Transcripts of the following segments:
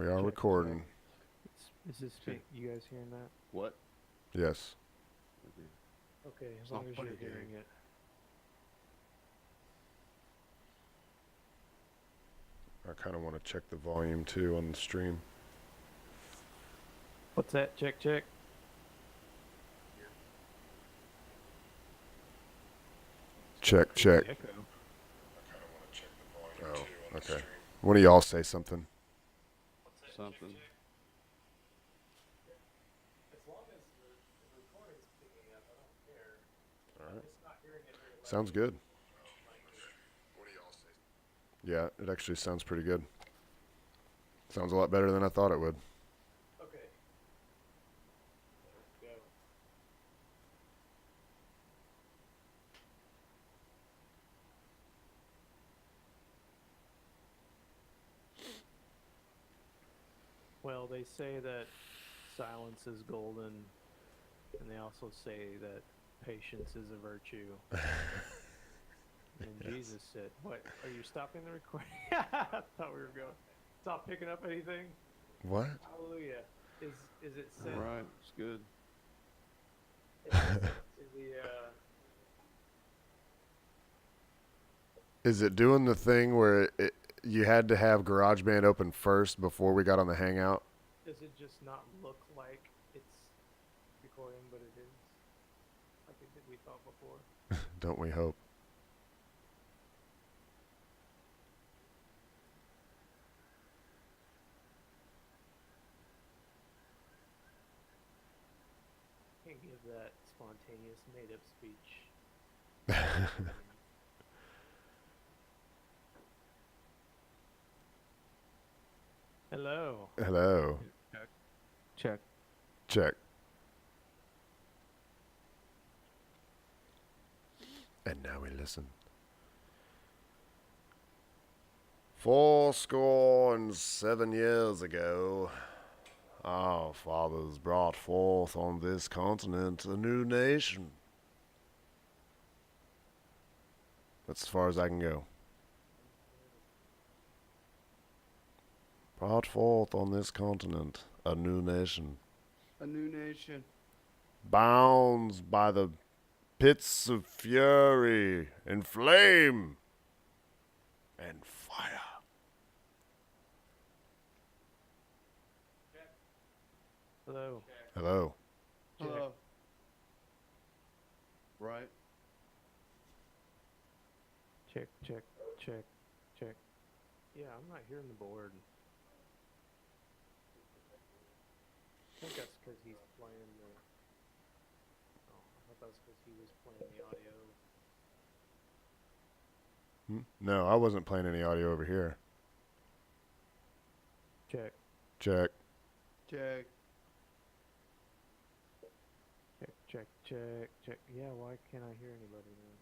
We are Check, recording. Is this you guys hearing that? What? Yes. Okay, as It's long not as funny, you're hearing dude. it. I kind of want to check the volume too on the stream. What's that? Check, check. Check, check. Echo. Oh, okay. One of y'all say something. Something. As long as the recording's picking up, I don't care. All right. Just not hearing it very loud. Sounds good. Yeah, it actually sounds pretty good. Sounds a lot better than I thought it would. Okay. There we go. Well, they say that silence is golden, and they also say that patience is a virtue. And Yes. Jesus said, "What? Are you stopping the recording?" I thought we were going. Stop picking up anything. What? Hallelujah. Is it sent? All right, it's good. Is it sent to the Is it doing the thing where you had to have GarageBand open first before we got on the Hangout? Does it just not look like it's recording, but it is? Like it did we thought before. Don't we hope? Can't give that spontaneous made-up speech. Hello. Hello. Check. Check. And now we listen. 7 years ago, our fathers brought forth on this continent a new nation. That's as far as I can go. Brought forth on this continent a new nation. A new nation. Bound by the pits of fury and flame and fire. Hello. Hello. Hello. Right. Check, check, check, check. Yeah, I'm not hearing the board. I think that's because he's playing the. Oh, I thought that was because he was playing the audio. No, I wasn't playing any audio over here. Check, Check. Check. check, check, check, check. Yeah, why can't I hear anybody now?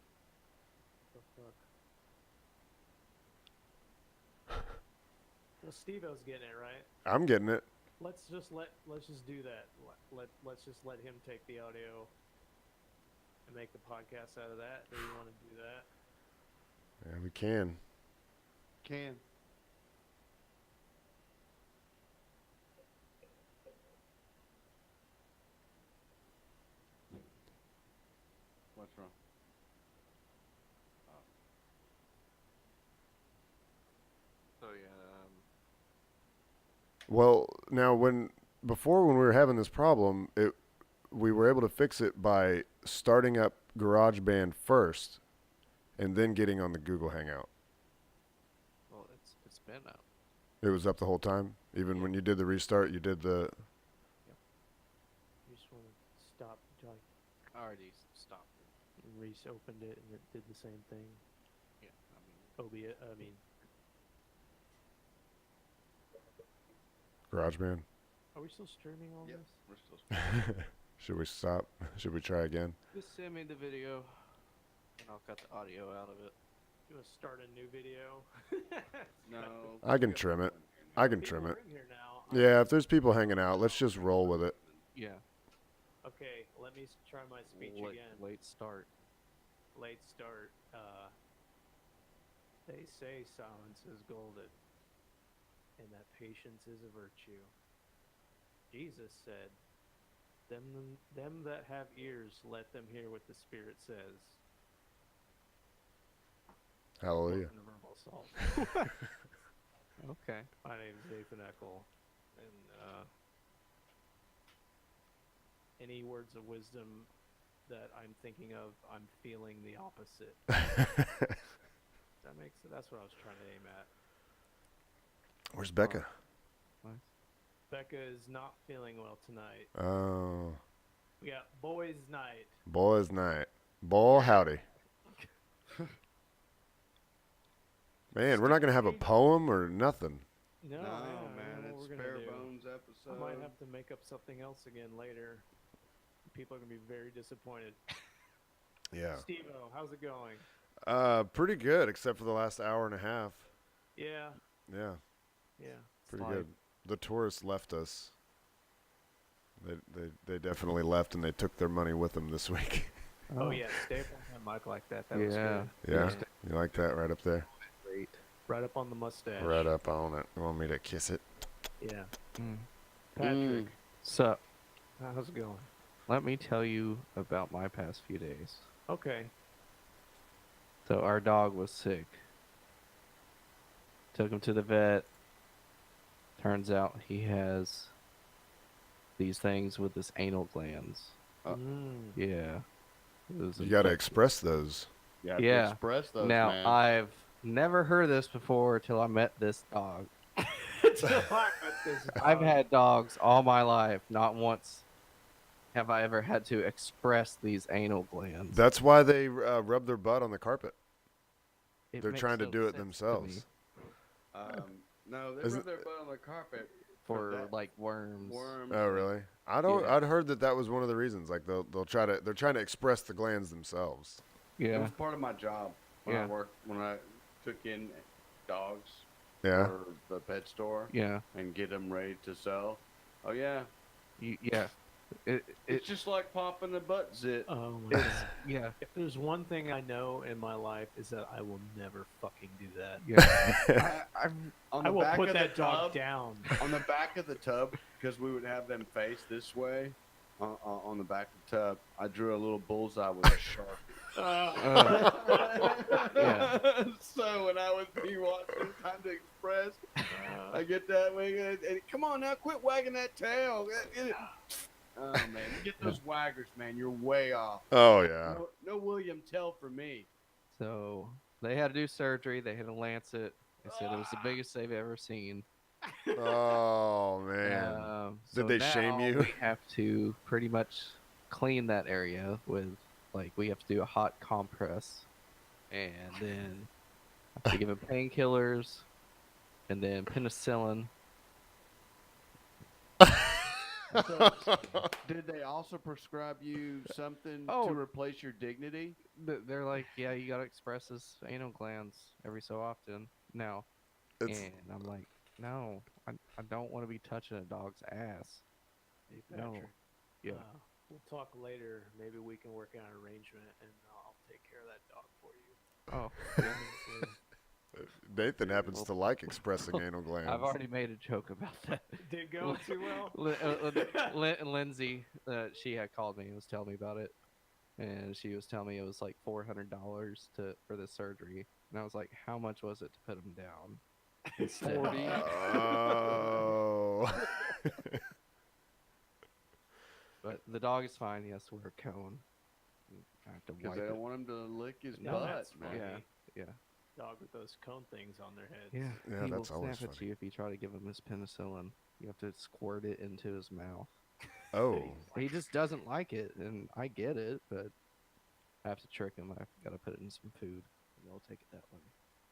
What the fuck? Well, Steve-O's getting it right. I'm getting it. Let's just do that. Let's just let him take the audio and make the podcast out of that. Do you want to do that? Yeah, we can. Can. What's wrong? Oh. So yeah. Well, now before when we were having this problem, we were able to fix it by starting up GarageBand first and then getting on the Google Hangout. Well, it's been out. It was up the whole time? Even when you did the restart, you did the... You just want to stop, like, I already stopped it. opened it and it did the same thing. Yeah. GarageBand? Are we still streaming all Yep. this? We're still. Should we stop? Should we try again? Just send me the video, and I'll cut the audio out of it. You want to start a new video? No. I can trim it. I can People trim it. are in here now. Yeah, if there's people hanging out, let's just roll with it. Yeah. Okay, let me try my speech again. Late start. Late start. They say silence is golden. and that patience is a virtue. Jesus said, them that have ears, let them hear what the Spirit says. Hallelujah. Welcome to Verbal Assault. Okay. My name is Nathan Eckel, and any words of wisdom that I'm thinking of, I'm feeling the opposite. That makes it. That's what I was trying to aim at. Where's Becca? Nice. Becca is not feeling well tonight. Oh, We got boys' night. boys' night. Boy, howdy. Man, we're not gonna have a poem or nothing. No, No, yeah, I don't man, know what it's we're gonna bare do. bones I episode. might have to make up something else again later. People are gonna be very disappointed. Yeah. Steve-O, how's it going? Pretty good, except for the last hour and a half. Yeah, Yeah, yeah. pretty Life. good. The tourists left us. They definitely left, and they took their money with them this week. Oh yeah, stay up on that mic like that. That was Yeah. good. Yeah, you like that right up there? Great. Right up on the mustache. Right up on it. You want me to kiss it? Yeah. Mm. Patrick, So, how's it going? let me tell you about my past few days. Okay. So, our dog was sick. Took him to the vet. Turns out he has these things with his anal glands. Mm. Yeah. It was You got to infected. express those. You have Yeah. to express those, Now, man. I've never heard of this before till I met this dog. I've had dogs all my life. Not once have I ever had to express these anal glands. That's why they rub their butt on the carpet. It They're makes trying to no do it sense to themselves. me No, they Isn't- rub their butt on the carpet for that. like worms. Worms. Oh, really? I don't. Yeah. I'd heard that was one of the reasons. Like they're trying to express the glands themselves. It Yeah. was part of my job when Yeah. when I took in dogs Yeah. for the pet store Yeah. and get them ready to sell. Oh yeah, Yeah. it's just like popping the butt zit. Oh my god. Yeah. If there's one thing I know in my life is that I will never fucking do that. Yeah. On I the will back put of that the dog tub, down. on the back of the tub, because we would have them face this way. On the back of the tub, I drew a little bullseye with a sharpie. Yeah. So when I would be watching Time to Express, I get that way, and come on now, quit wagging that tail. Oh man, you get those waggers, man. You're way off. Oh yeah. No William Tell for me. So they had to do surgery. They had to lancet. They said it was the biggest they've ever seen. Oh man. So Did they shame now you? We have to pretty much clean that area with, like, we have to do a hot compress, and then have to give him painkillers, and then penicillin. So, did they also prescribe you something Oh. to replace your dignity? They're like, yeah, you gotta express his anal glands every so often now. It's And I'm like, no, I don't want to be touching a dog's ass. Hey, No. Patrick, Yeah. we'll talk later. Maybe we can work out an arrangement, and I'll take care of that dog for you. Oh, Nathan happens to like expressing anal glands. I've already made a joke about that. Did it go too well? Lindsay, she had called me and was telling me about it, and she was telling me it was like $400 for the surgery, and I was like, how much was it to put him down? Instead? 40. Oh. But the dog is fine. He has to wear a cone. I have to Because wipe they it. don't want him to lick his No, butt, that's man. funny. Yeah. Dog with those cone things on their heads. Yeah. Yeah, He that's will always snap at funny. you if you try to give him his penicillin. You have to squirt it into his mouth. Oh. He just doesn't like it, and I get it, but I have to trick him. I've got to put it in some food, and they'll take it that way.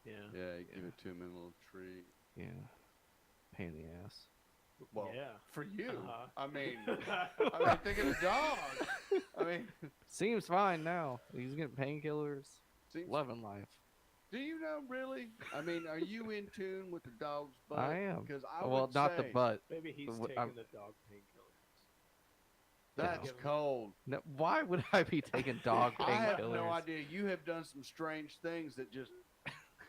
Yeah. Yeah, you give it to him in a little treat. Yeah. Pain in the ass. Well, Yeah. for you. Uh-huh. I mean, think of the dog. I mean, Seems fine now. He's getting painkillers. seems, Loving life. do you know really? I mean, are you in tune with the dog's butt? I am. Because I Well, would not the say butt. Maybe he's But taking I'm- the dog painkillers. That's Yeah. cold. No, why would I be taking dog I have painkillers? no idea. You have done some strange things that just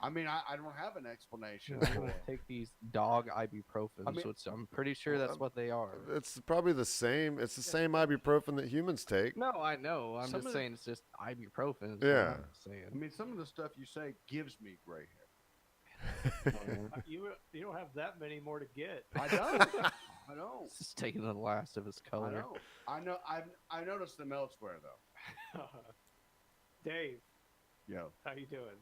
I mean, I don't have an explanation. I'm gonna take these dog ibuprofens, I mean- which I'm pretty sure that's what they are. It's probably the same. It's the same ibuprofen that humans take. No, I know. I'm Some just of the- saying it's just ibuprofen. Is Yeah. what I'm saying. I mean, some of the stuff you say gives me gray hair. You don't have that many more to get. I don't. I don't. It's just taking the last of his I color. don't. I know. I noticed them elsewhere though. Dave, Yo, how you doing?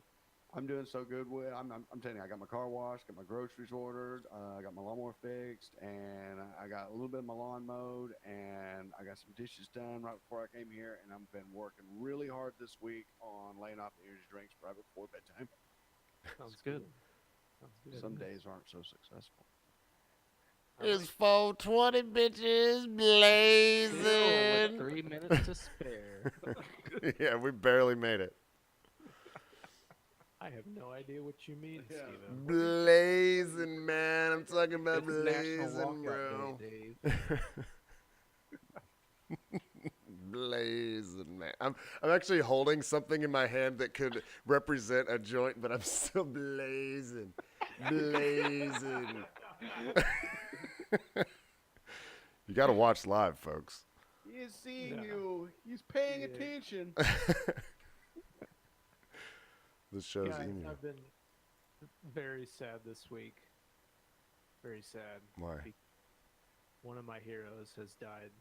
I'm doing so good with. I'm telling you, I got my car washed, got my groceries ordered, I got my lawnmower fixed, and I got a little bit of my lawn mowed, and I got some dishes done right before I came here, and I've been working really hard this week on laying off the energy drinks right before bedtime. Sounds good. Sounds good. Some days aren't so successful. It's 420 bitches Still blazing. with 3 minutes to spare. Yeah, we barely made it. I have no idea what you mean, Yeah. Steven. Blazing, man. I'm talking about It's National blazing, bro. Walkout Day, Dave. Blazing, man. I'm actually holding something in my hand that could represent a joint, but I'm still blazing. Blazing. You got to watch live, folks. He is seeing No. you. He's paying Yeah. attention. This show's Guys, in you. I've been very sad this week. Very sad. Why? One of my heroes has died.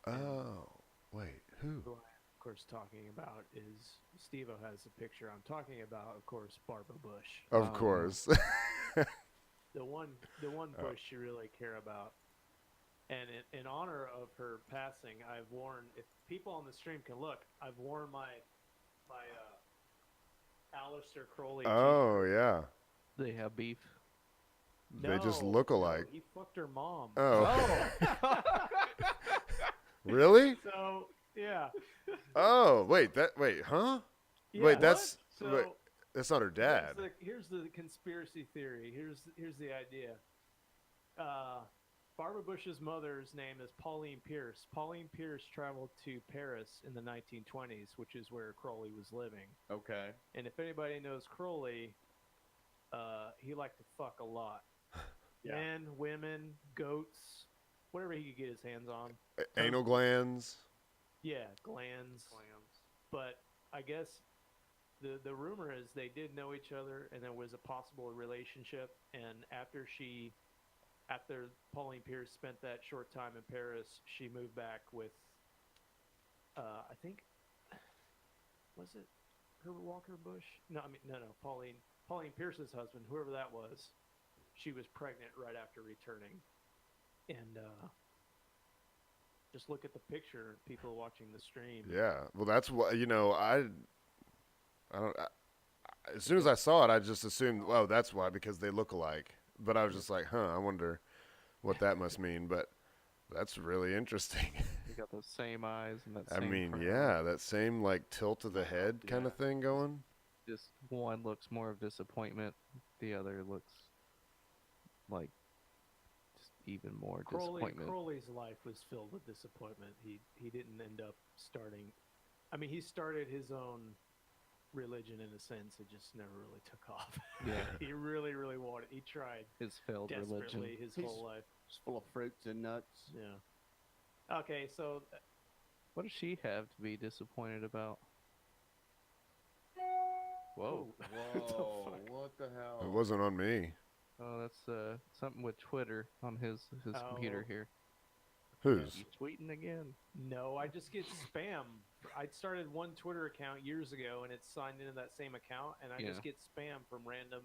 Oh, wait. Who? Who I'm, of course, talking about is Steve-O has a picture. I'm talking about, of course, Barbara Bush. Of course. The one Bush you really care about. And in honor of her passing, I've worn, if people on the stream can look, I've worn my Aleister Crowley Oh, yeah. They have beef. They just No, look no, alike. he fucked her mom. Oh. Really? So, yeah. Oh, wait. Huh? Yeah, Wait, that's so, wait, that's not her dad. Here's the conspiracy theory. Here's the idea. Barbara Bush's mother's name is Pauline Pierce. Pauline Pierce traveled to Paris in the 1920s, which is where Crowley was living. Okay. And if anybody knows Crowley, he liked to fuck a lot. Yeah. Men, women, goats, whatever he could get his hands on. Anal glands. Yeah, glands. But I guess the rumor is they did know each other and there was a possible relationship. And after Pauline Pierce spent that short time in Paris, she moved back with, I think, was it Herbert Walker Bush? No, Pauline Pierce's husband, whoever that was. She was pregnant right after returning. And just look at the picture, people watching the stream. Yeah. Well, that's what as soon as I saw it, I just assumed, oh, that's why, because they look alike. But I was just like, I wonder what that must mean. But that's really interesting. They got those same eyes and that I same mean, crown. yeah, that same like tilt of the head kind of thing going. Just one looks more of disappointment. The other looks like just even more disappointment. Crowley's life was filled with disappointment. He didn't end up starting. I mean, he started his own religion in a sense. It just never really took off. Yeah. He really, really wanted. He tried His failed desperately religion. his He's- whole life. It's full of fruits and nuts. Yeah. Okay, so What does she have to be disappointed about? Whoa. Whoa! What the hell? It wasn't on me. Oh, that's something with Twitter on his computer Oh. here. Whose? You tweeting again? no, I just get spam. I started one Twitter account years ago, and it's signed into that same account, and I Yeah. just get spam from random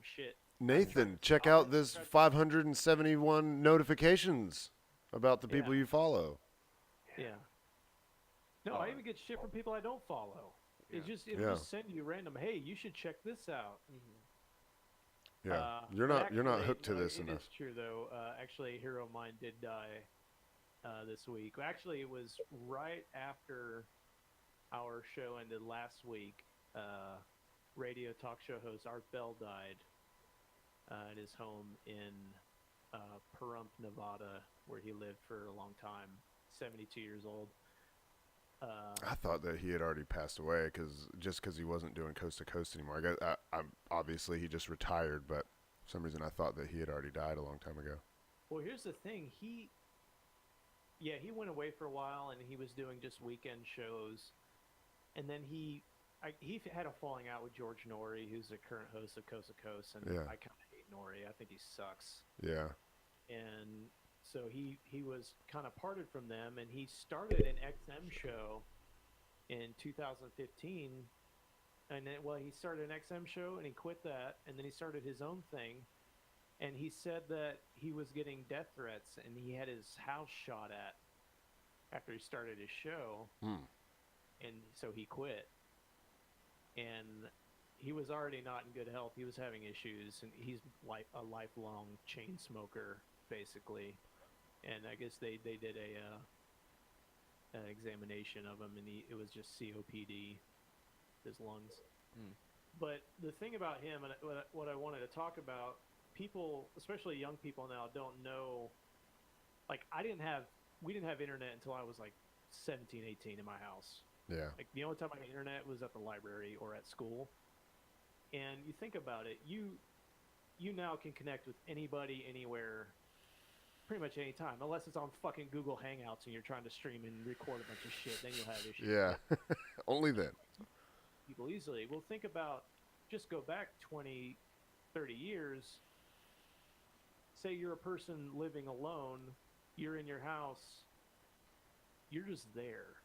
shit. Nathan, check out this 571 notifications about the people Yeah. you follow. Yeah. No, I even get shit from people I don't follow. It'll Yeah. just send you random. Hey, you should check this out. Yeah, But you're not actually, hooked to no, this It enough. is true though. Actually, a hero of mine did die this week. Actually, it was right after our show ended last week. Radio talk show host Art Bell died at his home in Pahrump, Nevada, where he lived for a long time. 72 years old. I thought that he had already passed away because he wasn't doing Coast to Coast anymore. I'm obviously he just retired, but for some reason I thought that he had already died a long time ago. Well, here's the thing. He went away for a while, and he was doing just weekend shows, and then he had a falling out with George Norrie, who's the current host of Coast to Coast, and Yeah. I kind of hate Norrie. I think he sucks. Yeah. And so he was kind of parted from them, and he started an XM show in 2015. And then, well, he started an XM show, and he quit that, and then he started his own thing. And he said that he was getting death threats, and he had his house shot at after he started his show, and so he quit. And he was already not in good health. He was having issues, and he's like a lifelong chain smoker, basically. And I guess they did an examination of him, and it was just COPD, his lungs. But the thing about him, and what I wanted to talk about, people, especially young people now, don't know. Like, we didn't have internet until I was like 17, 18 in my house. Yeah. Like, the only time I had internet was at the library or at school. And you think about it, you now can connect with anybody, anywhere, pretty much any time, unless it's on fucking Google Hangouts and you're trying to stream and record a bunch of shit. Then you'll have issues. Yeah. Only then. People easily. Well, think about, just go back 20, 30 years. Say you're a person living alone, you're in your house, you're just there.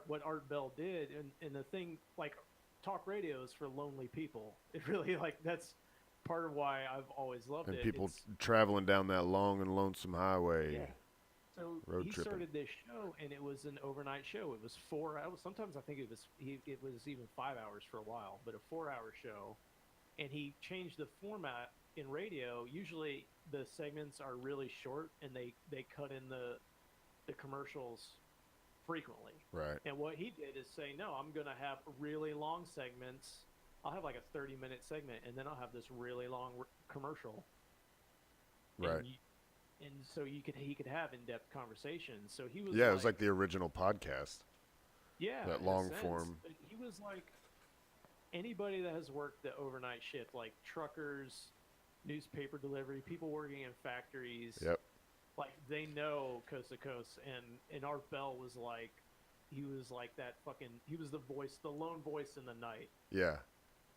What Art Bell did, and the thing, like, talk radio is for lonely people. It really, like, that's part of why I've always loved And it. people traveling down that long and lonesome highway. Yeah. So Road he tripping. started this show, and it was an overnight show. It was 4 hours. Sometimes I think it was even 5 hours for a while, but a 4-hour show. And he changed the format in radio. Usually the segments are really short, and they cut in the commercials frequently. Right. And what he did is say, no, I'm going to have really long segments. I'll have like a 30-minute segment, and then I'll have this really long commercial. Right. And so he could have in-depth conversations. So he was Yeah, it was like the original podcast. yeah, that in a long sense. form. But he was like anybody that has worked the overnight shift, like truckers, newspaper delivery, people working in factories. Yep. Like, they know Coast to Coast, and Art Bell was like, he was like that fucking, he was the lone voice in the night. Yeah.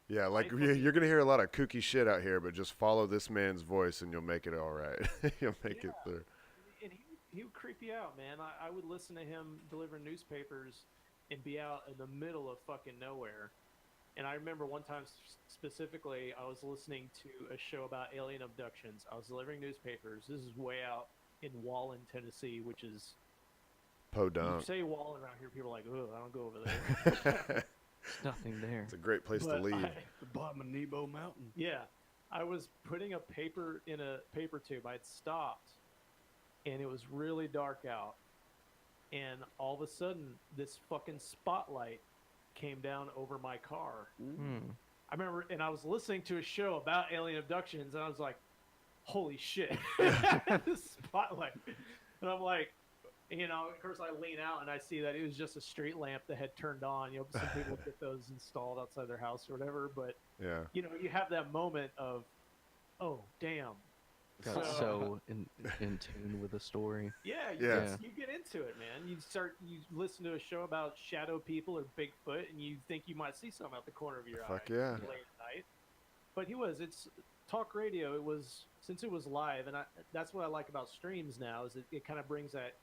Yeah, like Right? you're going to hear a lot of kooky shit out here, but just follow this man's voice and you'll make it all right. You'll make it through. And he would creep you out, man. I would listen to him deliver newspapers and be out in the middle of fucking nowhere. And I remember one time specifically, I was listening to a show about alien abductions. I was delivering newspapers. This is way out in Wallen, Tennessee, which is... You Podunk. say Wallen around here, people are like, oh, I don't go over there. There's nothing there. It's a great place to But leave. The bottom of Nebo Mountain. Yeah. I was putting a paper in a paper tube. I'd stopped, and it was really dark out. And all of a sudden, this fucking spotlight came down over my car. I remember, and I was listening to a show about alien abductions, and I was like, holy shit. The spotlight. And I'm like, you know, of course I lean out and I see that it was just a street lamp that had turned on. You know, some people get those installed outside their house or whatever, but Yeah. you know, you have that moment of, oh, damn. Got so in tune with the story. Yeah, Yeah. you get into it, man. You listen to a show about shadow people or Bigfoot, and you think you might see something out the corner of your eye. Fuck yeah. Late at night. But it's talk radio. It was, since it was live, and that's what I like about streams now, is it kind of brings that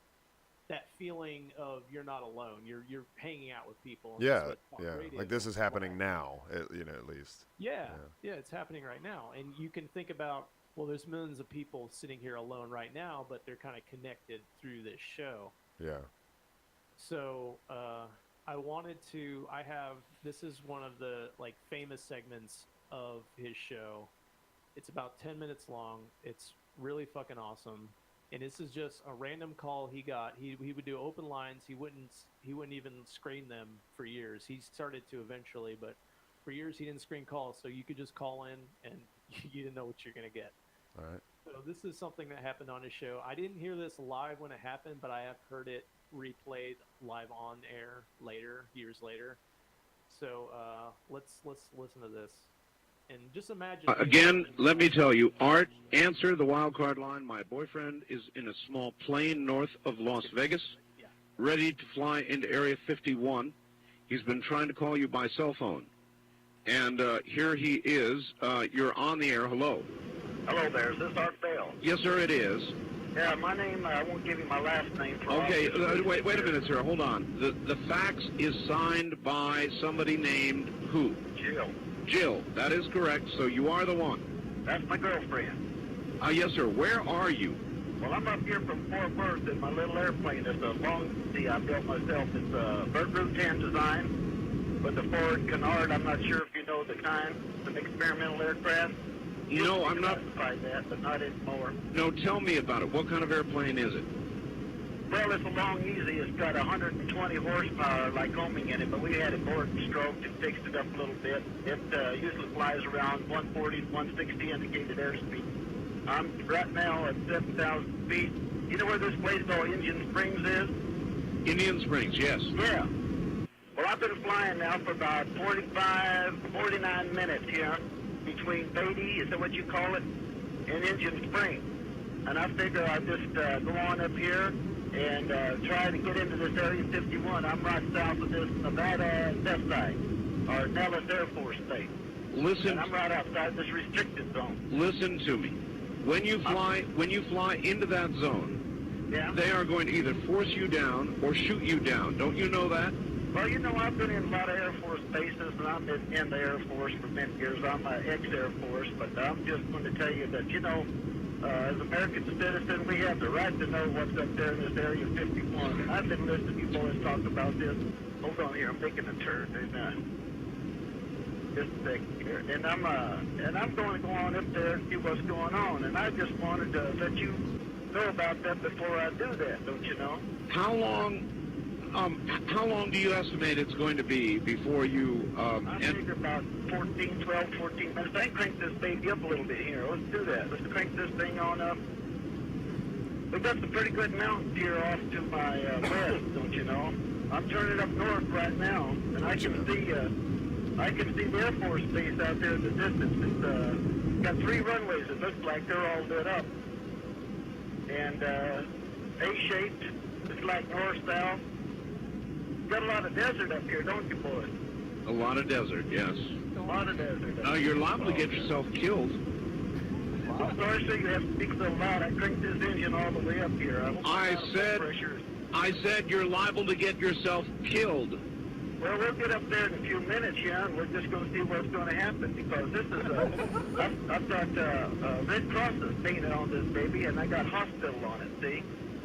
feeling of you're not alone. You're hanging out with people. And Yeah. that's what talk Yeah. radio Like this is happening like. now, at least. Yeah, it's happening right now. And you can think about, well, there's millions of people sitting here alone right now, but they're kind of connected through this show. Yeah. So this is one of the like famous segments of his show. It's about 10 minutes long. It's really fucking awesome. And this is just a random call he got. He would do open lines. He wouldn't even screen them for years. He started to eventually, but for years he didn't screen calls. So you could just call in and you didn't know what you're going to get. All right. So this is something that happened on his show. I didn't hear this live when it happened, but I have heard it replayed live on air later, years later. So let's listen to this, and just imagine. Again, let me tell you, Art, answer the wild card line. My boyfriend is in a small plane north of Las Vegas, Yeah. ready to fly into Area 51. He's been trying to call you by cell phone. And here he is. You're on the air. Hello. Hello there. Is this Art Bell? Yes, sir, it is. Yeah, my name, I won't give you my last name. For Okay, obvious wait a reasons. minute, sir. Hold on. The fax is signed by somebody named who? Jill. Jill. That is correct. So you are the one. That's my girlfriend. Yes, sir. Where are you? Well, I'm up here from Fort Worth in my little airplane. It's a long sea I built myself. It's a Vergru 10 design with the forward canard. I'm not sure if you know the kind. It's an experimental aircraft. No, I'm not. Classified that, but not anymore. No, tell me about it. What kind of airplane is it? Well, it's a long easy. It's got 120 horsepower like homing in it, but we had it bored and stroked and fixed it up a little bit. It usually flies around 140 to 160 indicated airspeed. I'm right now at 7,000 feet. You know where this place called Indian Springs is? Indian Springs, yes. Yeah. Well, I've been flying now for about 49 minutes here between Beatty, is that what you call it, and Indian Springs. And I figure I'd just go on up here and try to get into this Area 51. I'm right south of this Nevada test site, or Nellis Air Force Base. Listen. And I'm right outside this restricted zone. Listen to me. When you fly into that zone, Yeah? they are going to either force you down or shoot you down. Don't you know that? Well, you know, I've been in a lot of Air Force bases, and I've been in the Air Force for many years. I'm an ex-Air Force, but I'm just going to tell you that, you know, as American citizen, we have the right to know what's up there in this Area 51. And I've been listening to you boys talk about this. Hold on here, I'm making a turn. And, just a second here. And I'm going to go on up there and see what's going on. And I just wanted to let you know about that before I do that, don't you know? How long do you estimate it's going to be before you I figure about 12, 14 minutes. I can crank this baby up a little bit here. Let's do that. Let's crank this thing on up. We've got some pretty good mountains here off to my west, don't you know? I'm turning up north right now, and I can see the Air Force base out there in the distance. It's got 3 runways. It looks like they're all lit up, and A-shaped. It's like north-south. Got a lot of desert up here, don't you, boys? a lot of desert? Yes. A lot of desert. You're liable to get yourself killed. I'm sorry, sir, you have to speak so loud. I cranked this engine all the way up here. I said you're liable to get yourself killed. Well, we'll get up there in a few minutes, yeah, and we're just going to see what's going to happen, because this is I've got Red Crosses painted on this baby, and I got hospital on it, see?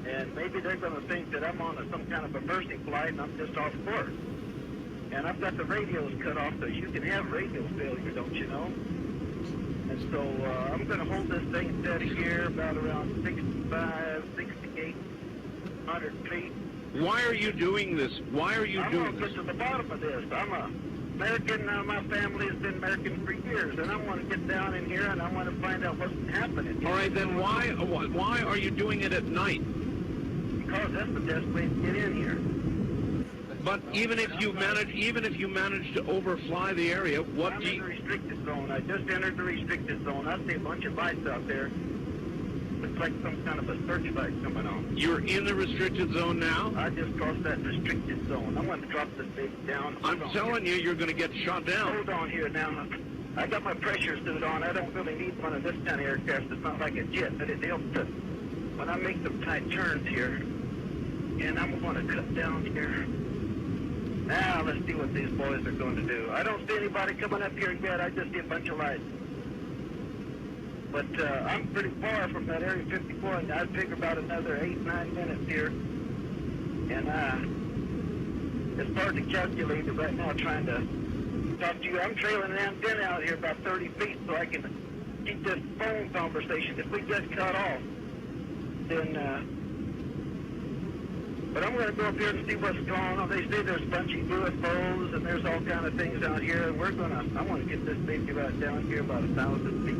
And maybe they're going to think that I'm on some kind of a mercy flight, and I'm just off course. And I've got the radios cut off, so you can have radio failure, don't you know? And so I'm going to hold this thing steady here, about around 65, 68, 100 feet. Why are you doing this? Why are you I'm doing going to this? get to the bottom of this. I'm American. My family has been American for years, and I want to get down in here and I want to find out what's happening. All right, then why are you doing it at night? Because that's the best way to get in here. But even if you manage to overfly the area, what I'm do in the you... restricted zone. I just entered the restricted zone. I see a bunch of lights out there. Looks like some kind of a searchlight coming on. You're in the restricted zone now? I just crossed that restricted zone. I'm going to drop this baby down. I'm telling you, you're going to get shot down. Hold on here now. I got my pressure suit on. I don't really need one of this kind of aircraft. It's not like a jet, but it helps to, when I make some tight turns here. And I'm going to cut down here. Now let's see what these boys are going to do. I don't see anybody coming up here yet. I just see a bunch of lights. But I'm pretty far from that Area 54, and I'd figure about another 8-9 minutes here. And it's hard to calculate it right now trying to talk to you. I'm trailing an antenna out here about 30 feet so I can keep this phone conversation. If we get cut off, then... But I'm going to go up here and see what's going on. They say there's a bunch of UFOs and there's all kind of things out here. And I want to get this baby right down here about 1,000 feet.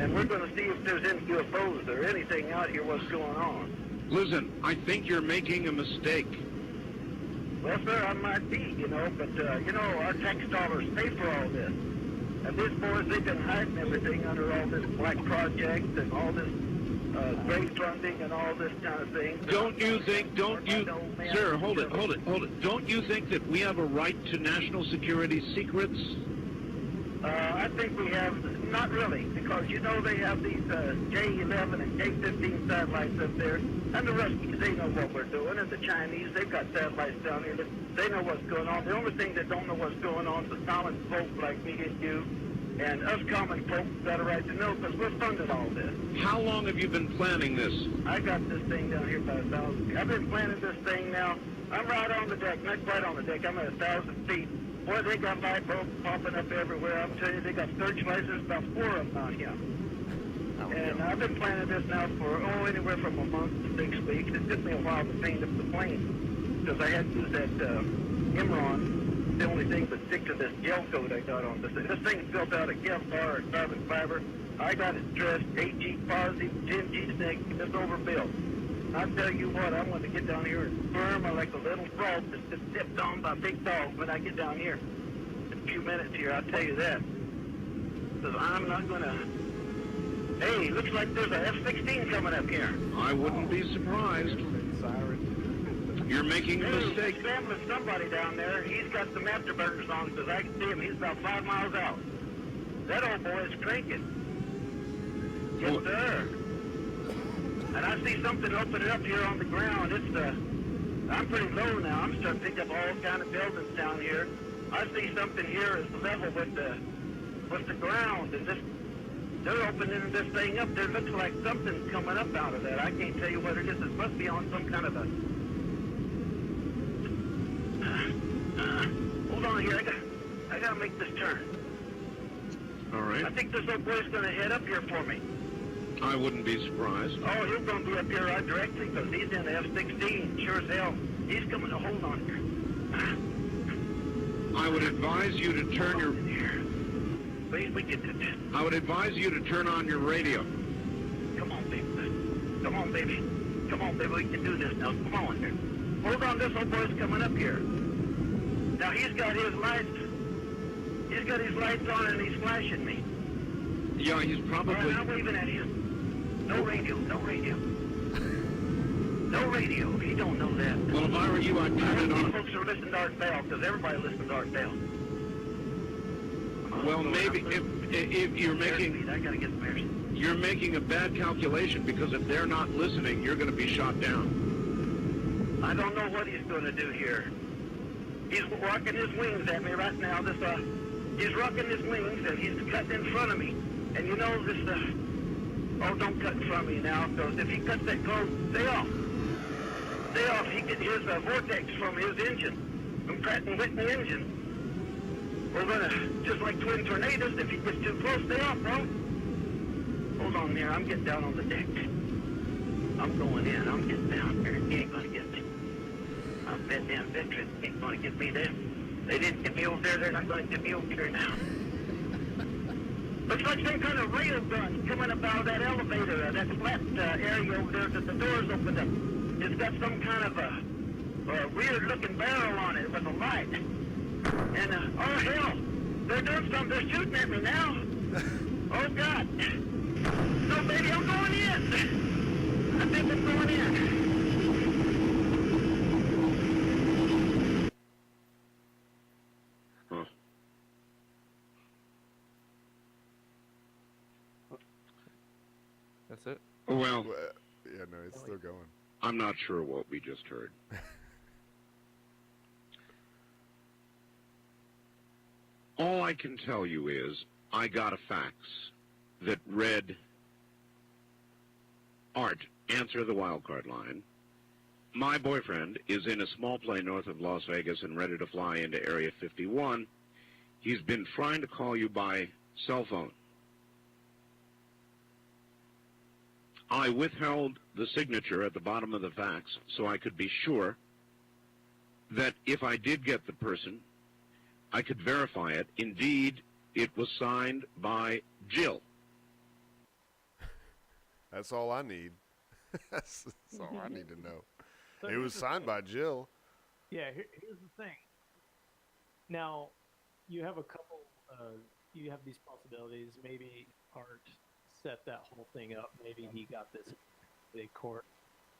And we're going to see if there's any UFOs or anything out here, what's going on. Listen, I think you're making a mistake. Well, sir, I might be, but, our tax dollars pay for all this. And these boys, they've been hiding everything under all this black project and all this grave funding and all this kind of thing. Sir, hold it. Don't you think that we have a right to national security secrets? I think we have, not really, because they have these J-11 and J-15 satellites up there, and the Ruskies, they know what we're doing, and the Chinese, they've got satellites down here, they know what's going on. The only thing that don't know what's going on is the common folk like me and you, and us common folk got a right to know, because we're funding all this. How long have you been planning this? I got this thing down here by 1,000. I've been planning this thing now. I'm right on the deck, not quite on the deck, I'm at 1,000 feet. Boy, they got light bulbs popping up everywhere. I'm telling you, they got searchlights. There's about 4 of them out here. And I've been planning this now for, anywhere from a month to 6 weeks. It took me a while to paint up the plane because I had to use that Imron. The only thing but stick to this gel coat I got on this thing. This thing's built out of Kevlar and carbon fiber. I got it dressed 8G positive, 10G negative. It's overbuilt. I tell you what, I want to get down here and firm like a little frog that's just stepped on by a big dog when I get down here. In a few minutes here, I'll tell you that. Because I'm not going to... Hey, looks like there's a F-16 coming up here. I wouldn't be surprised. You're making a mistake. He's scrambling somebody down there. He's got some afterburners on because I can see him. He's about 5 miles out. That old boy is cranking. Yes, sir. And I see something opening up here on the ground. I'm pretty low now. I'm starting to pick up all kind of buildings down here. I see something here is level with the ground, and they're opening this thing up. There looks like something's coming up out of that. I can't tell you what it is. It must be on some kind of a. Hold on here. I gotta make this turn. All right. I think this old boy's gonna head up here for me. I wouldn't be surprised. Oh, he's going to be up here right directly because he's in the F-16. Sure as hell. He's coming to hold on here. I would advise you to turn your... Please, we get this. I would advise you to turn on your radio. Come on, baby. Come on, baby. Come on, baby. We can do this now. Come on here. Hold on. This old boy's coming up here. Now, he's got his lights. He's got his lights on and he's flashing me. Yeah, he's probably... All right, I'm waving at him. No radio, no radio. No radio. He don't know that. Well, if I were you, I'd turn it on. Folks are listening to Art Bell because everybody listens to Art Bell. Well, maybe if you're making... I gotta get some air. You're making a bad calculation because if they're not listening, you're going to be shot down. I don't know what he's going to do here. He's rocking his wings at me right now. He's rocking his wings and he's cutting in front of me. And this... Oh, don't cut in front of me now, because if he cuts that close, stay off. Stay off. He gets his vortex from his engine, from Pratt & Whitney engine. We're going to, just like twin tornadoes, if he gets too close, stay off, bro. Hold on there. I'm getting down on the deck. I'm going in. I'm getting down there. He ain't going to get me. I'm that damn veteran. He ain't going to get me there. They didn't get me over there. They're not going to get me over here now. Looks like some kind of rail gun coming up out of that elevator, that flat area over there that the doors opened up. It's got some kind of a weird-looking barrel on it with a light. And, oh, hell, they're doing something. They're shooting at me now. Oh, God. No, baby, I'm going in. I think I'm going in. That's it. Well, yeah, no, it's still going. I'm not sure what we just heard. All I can tell you is I got a fax that read, Art, answer the wildcard line. My boyfriend is in a small plane north of Las Vegas and ready to fly into Area 51. He's been trying to call you by cell phone. I withheld the signature at the bottom of the fax so I could be sure that if I did get the person, I could verify it. Indeed, it was signed by Jill. That's all I need. That's all I need to know. So It here's was the signed thing. by Jill. Yeah, here's the thing. Now, you have a couple. You have these possibilities. Maybe Art set that whole thing up. Maybe he got this big court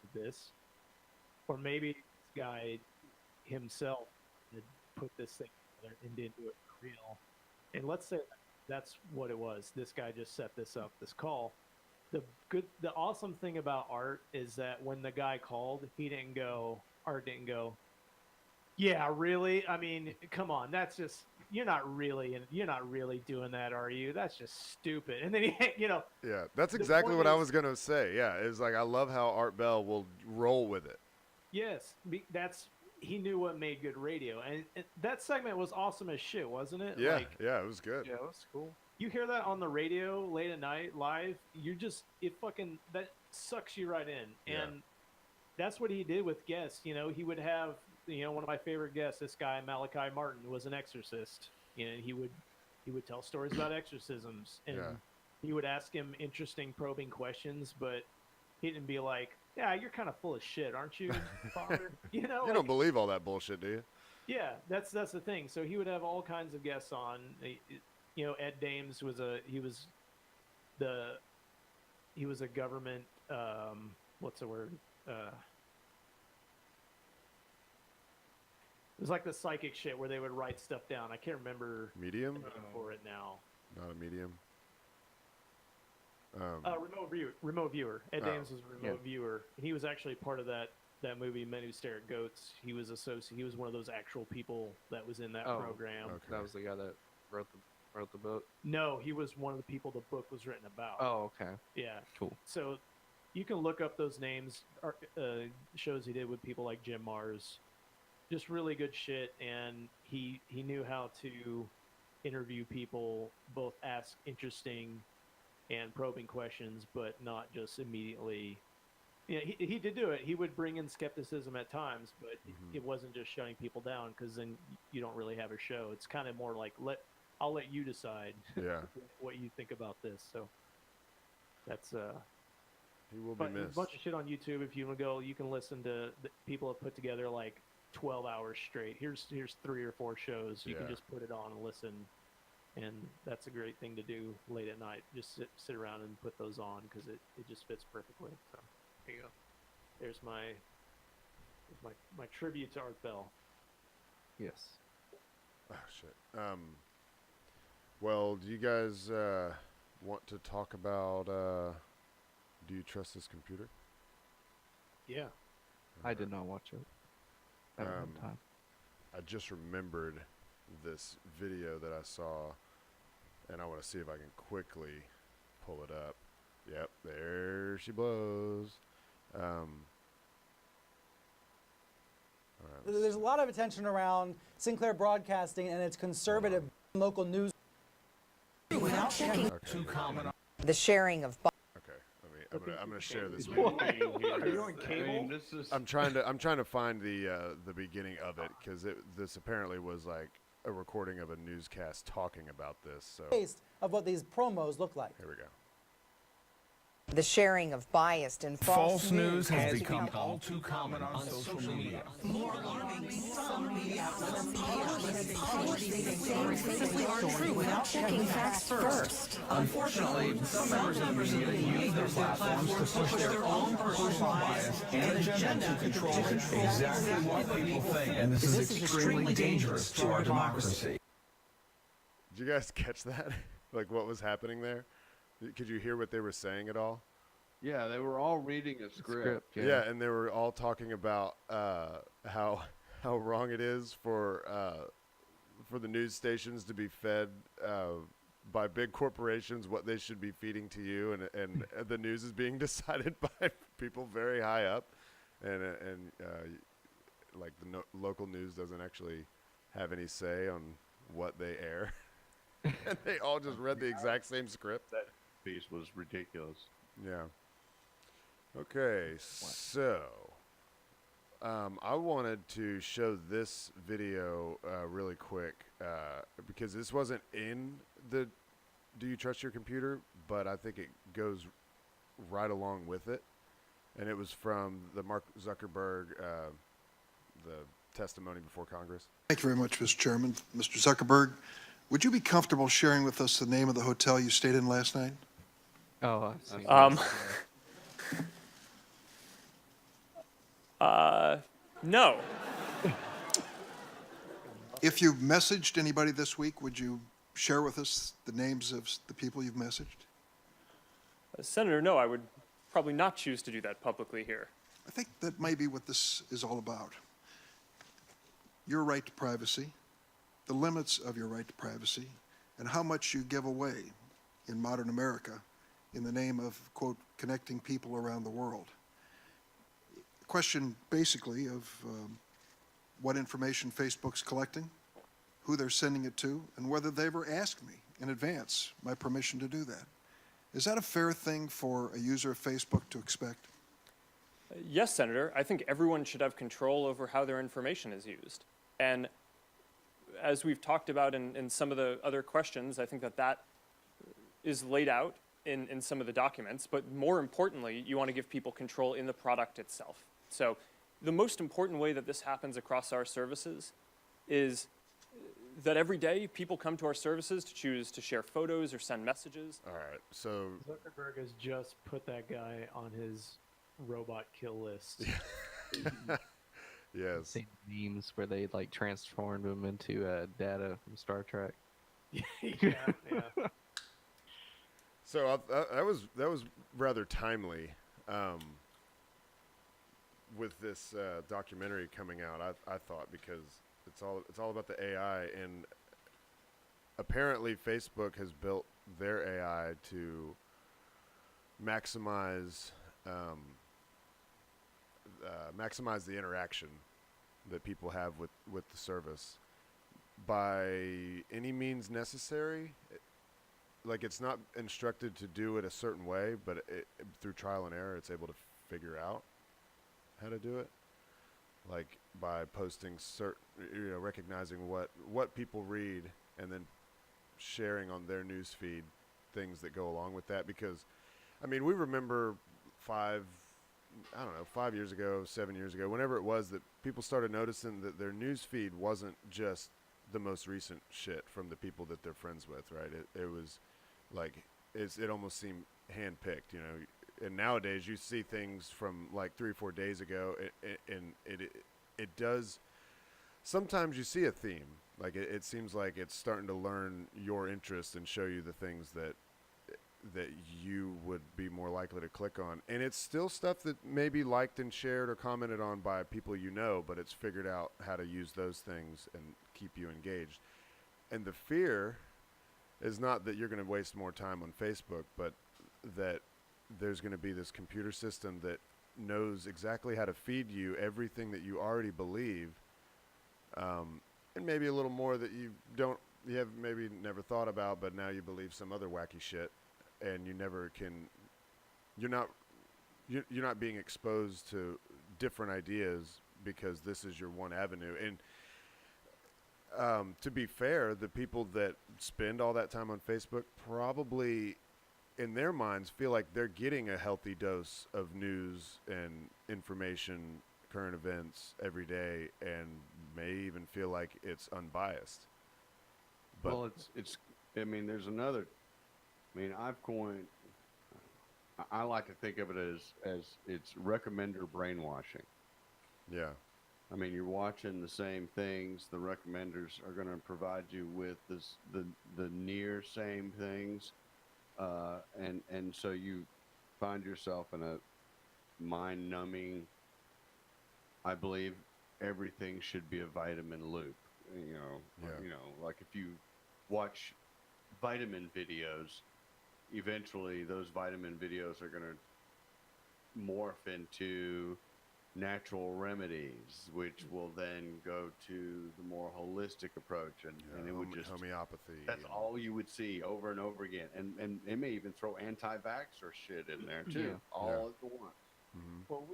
with this, or maybe this guy himself had put this thing together and didn't do it for real. And let's say that's what it was. This guy just set this up, this call. The awesome thing about Art is that when the guy called, Art didn't go, yeah, really? I mean, come on, that's just you're not really doing that, are you? That's just stupid. And then Yeah, that's The exactly point what I is- was gonna say. Yeah, it's like I love how Art Bell will roll with it. yes, he knew what made good radio, and that segment was awesome as shit, wasn't it? Yeah, Like, yeah, it was good. Yeah, that's cool. you hear that on the radio late at night live, that sucks you right in. Yeah. And that's what he did with guests. He would have, one of my favorite guests, this guy Malachi Martin, was an exorcist. He would tell stories about exorcisms, and Yeah. he would ask him interesting probing questions, but he didn't be like, yeah, you're kind of full of shit, aren't you, Father? You don't believe all that bullshit, do you? Yeah, that's the thing. So he would have all kinds of guests on. Ed Dames was a government what's the word? It was like the psychic shit where they would write stuff down. I can't remember the Medium? name for it now. Not a medium. Remote viewer. Ed Oh, Dames was a remote viewer, and he was actually part of that movie Men Who Stare at Goats. He was one of those actual people that was in that program. okay. That was the guy that wrote the book. No, he was one of the people the book was written about. Oh, okay. Yeah. Cool. So you can look up those names, shows he did with people like Jim Mars. Just really good shit, and he knew how to interview people, both ask interesting and probing questions, but not just immediately. Yeah, he did do it. He would bring in skepticism at times, but it wasn't just shutting people down, because then you don't really have a show. It's kind of more like I'll let you decide Yeah. what you think about this. So that's He will be but there's a missed. bunch of shit on YouTube. If you want to go, you can listen to people have put together like 12 hours straight. Here's 3 or 4 shows. You can Yeah. just put it on and listen, and that's a great thing to do late at night. Just sit around and put those on, because it just fits perfectly. So there you go. There's my tribute to Art Bell. Yes. Oh shit. Well, do you guys want to talk about? Do you trust this computer? Yeah. I did not watch it. I don't have time. I just remembered this video that I saw, and I want to see if I can quickly pull it up. Yep, there she blows. All right, let's There's a see. lot of attention around Sinclair Broadcasting and its conservative local news. Without checking Okay, the sharing of I'm gonna share this video. Are you on cable? I'm trying to find the beginning of it, because this apparently was like a recording of a newscast talking about this. So Taste of what these promos look like. here we go. the sharing of biased and false news has become all too common on social media. without checking facts first. Unfortunately, some members of the media use their platforms to push their own personal bias and agenda to control exactly what people think. And this is extremely dangerous to our democracy. Did you guys catch that? Like what was happening there? Could you hear what they were saying at all? Yeah, they were all reading a script. Yeah, and they were all talking about how wrong it is for the news stations to be fed by big corporations what they should be feeding to you, and the news is being decided by people very high up, and like the local news doesn't actually have any say on what they air. And they all just read the exact same script. That piece was ridiculous. Yeah. Okay, so I wanted to show this video really quick because this wasn't in the Do You Trust Your Computer, but I think it goes right along with it. And it was from the Mark Zuckerberg, the testimony before Congress. Thank you very much, Mr. Chairman. Mr. Zuckerberg, would you be comfortable sharing with us the name of the hotel you stayed in last night? Oh, I've seen No. If you've messaged anybody this week, would you share with us the names of the people you've messaged? Senator, no, I would probably not choose to do that publicly here. I think that may be what this is all about. Your right to privacy, the limits of your right to privacy, and how much you give away in modern America in the name of, quote, connecting people around the world. Question basically of what information Facebook's collecting, who they're sending it to, and whether they ever asked me in advance my permission to do that. Is that a fair thing for a user of Facebook to expect? Yes, Senator. I think everyone should have control over how their information is used. And as we've talked about in some of the other questions, I think that is laid out in some of the documents. But more importantly, you want to give people control in the product itself. So the most important way that this happens across our services is that every day people come to our services to choose to share photos or send messages. All right, so Zuckerberg has just put that guy on his robot kill list. yes. Seen memes where they like transformed him into Data from Star Trek. yeah. So that was rather timely with this documentary coming out. I thought, because it's all about the AI, and apparently Facebook has built their AI to maximize the interaction that people have with the service by any means necessary. Like, it's not instructed to do it a certain way, but through trial and error, it's able to figure out how to do it. Like by posting recognizing what people read and then sharing on their news feed things that go along with that. Because, I mean, we remember 5 years ago, 7 years ago, whenever it was, that people started noticing that their news feed wasn't just the most recent shit from the people that they're friends with, right? It was like, it almost seemed handpicked, you know. And nowadays you see things from like 3 or 4 days ago, and it does. Sometimes you see a theme, like it seems like it's starting to learn your interest and show you the things that you would be more likely to click on. And it's still stuff that may be liked and shared or commented on by people you know, but it's figured out how to use those things and keep you engaged. And the fear is not that you're going to waste more time on Facebook, but that there's going to be this computer system that knows exactly how to feed you everything that you already believe, and maybe a little more that you have maybe never thought about, but now you believe some other wacky shit, and you're not being exposed to different ideas because this is your one avenue. And to be fair, the people that spend all that time on Facebook probably in their minds feel like they're getting a healthy dose of news and information, current events every day, and may even feel like it's unbiased. But well, it's I mean, there's another. I mean, I've coined. I like to think of it as it's recommender brainwashing. Yeah. I mean, you're watching the same things. The recommenders are going to provide you with the near same things. And so you find yourself in a mind-numbing, I believe everything should be a vitamin loop. You know, like if you watch vitamin videos, eventually those vitamin videos are going to morph into natural remedies, which will then go to the more holistic approach, and it would just homeopathy. That's all you would see over and over again, and it may even throw anti-vaxxer shit in there too, all at the once. Mm-hmm. Well,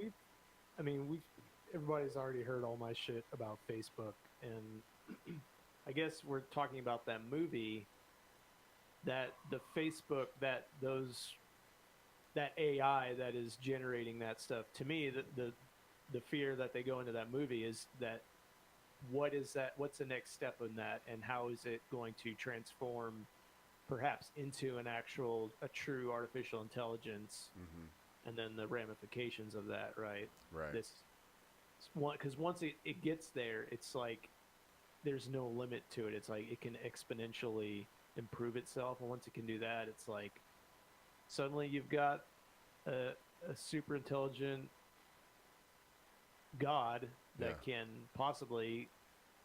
everybody's already heard all my shit about Facebook, and I guess we're talking about that movie, that the Facebook, that those that AI that is generating that stuff. To me, the fear that they go into that movie is that what's the next step in that, and how is it going to transform perhaps into a true artificial intelligence, and then the ramifications of that, right? Right. Because once it gets there, it's like there's no limit to it. It's like it can exponentially improve itself, and once it can do that, it's like suddenly you've got a super intelligent God that can possibly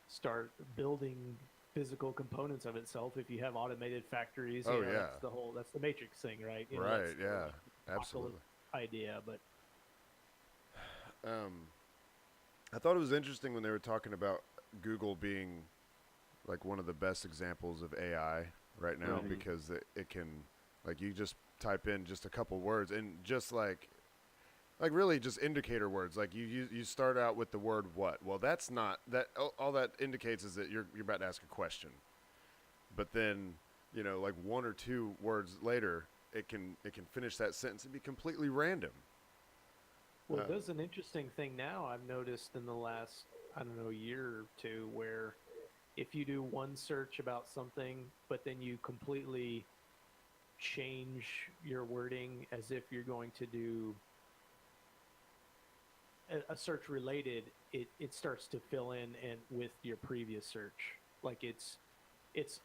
start building physical components of itself if you have automated factories. Oh, yeah, yeah. That's the Matrix thing, right? You know, Right, that's the yeah, absolutely. idea, but I thought it was interesting when they were talking about Google being like one of the best examples of AI right now, because it can, like, you just type in just a couple words and just like really just indicator words. Like you start out with the word what? Well, that's not that. All that indicates is that you're about to ask a question. But then, you know, like one or two words later, it can finish that sentence and be completely random. Well, it does an interesting thing now I've noticed in the last, I don't know, year or two, where if you do one search about something, but then you completely change your wording as if you're going to do a search related, it starts to fill in and with your previous search. Like it's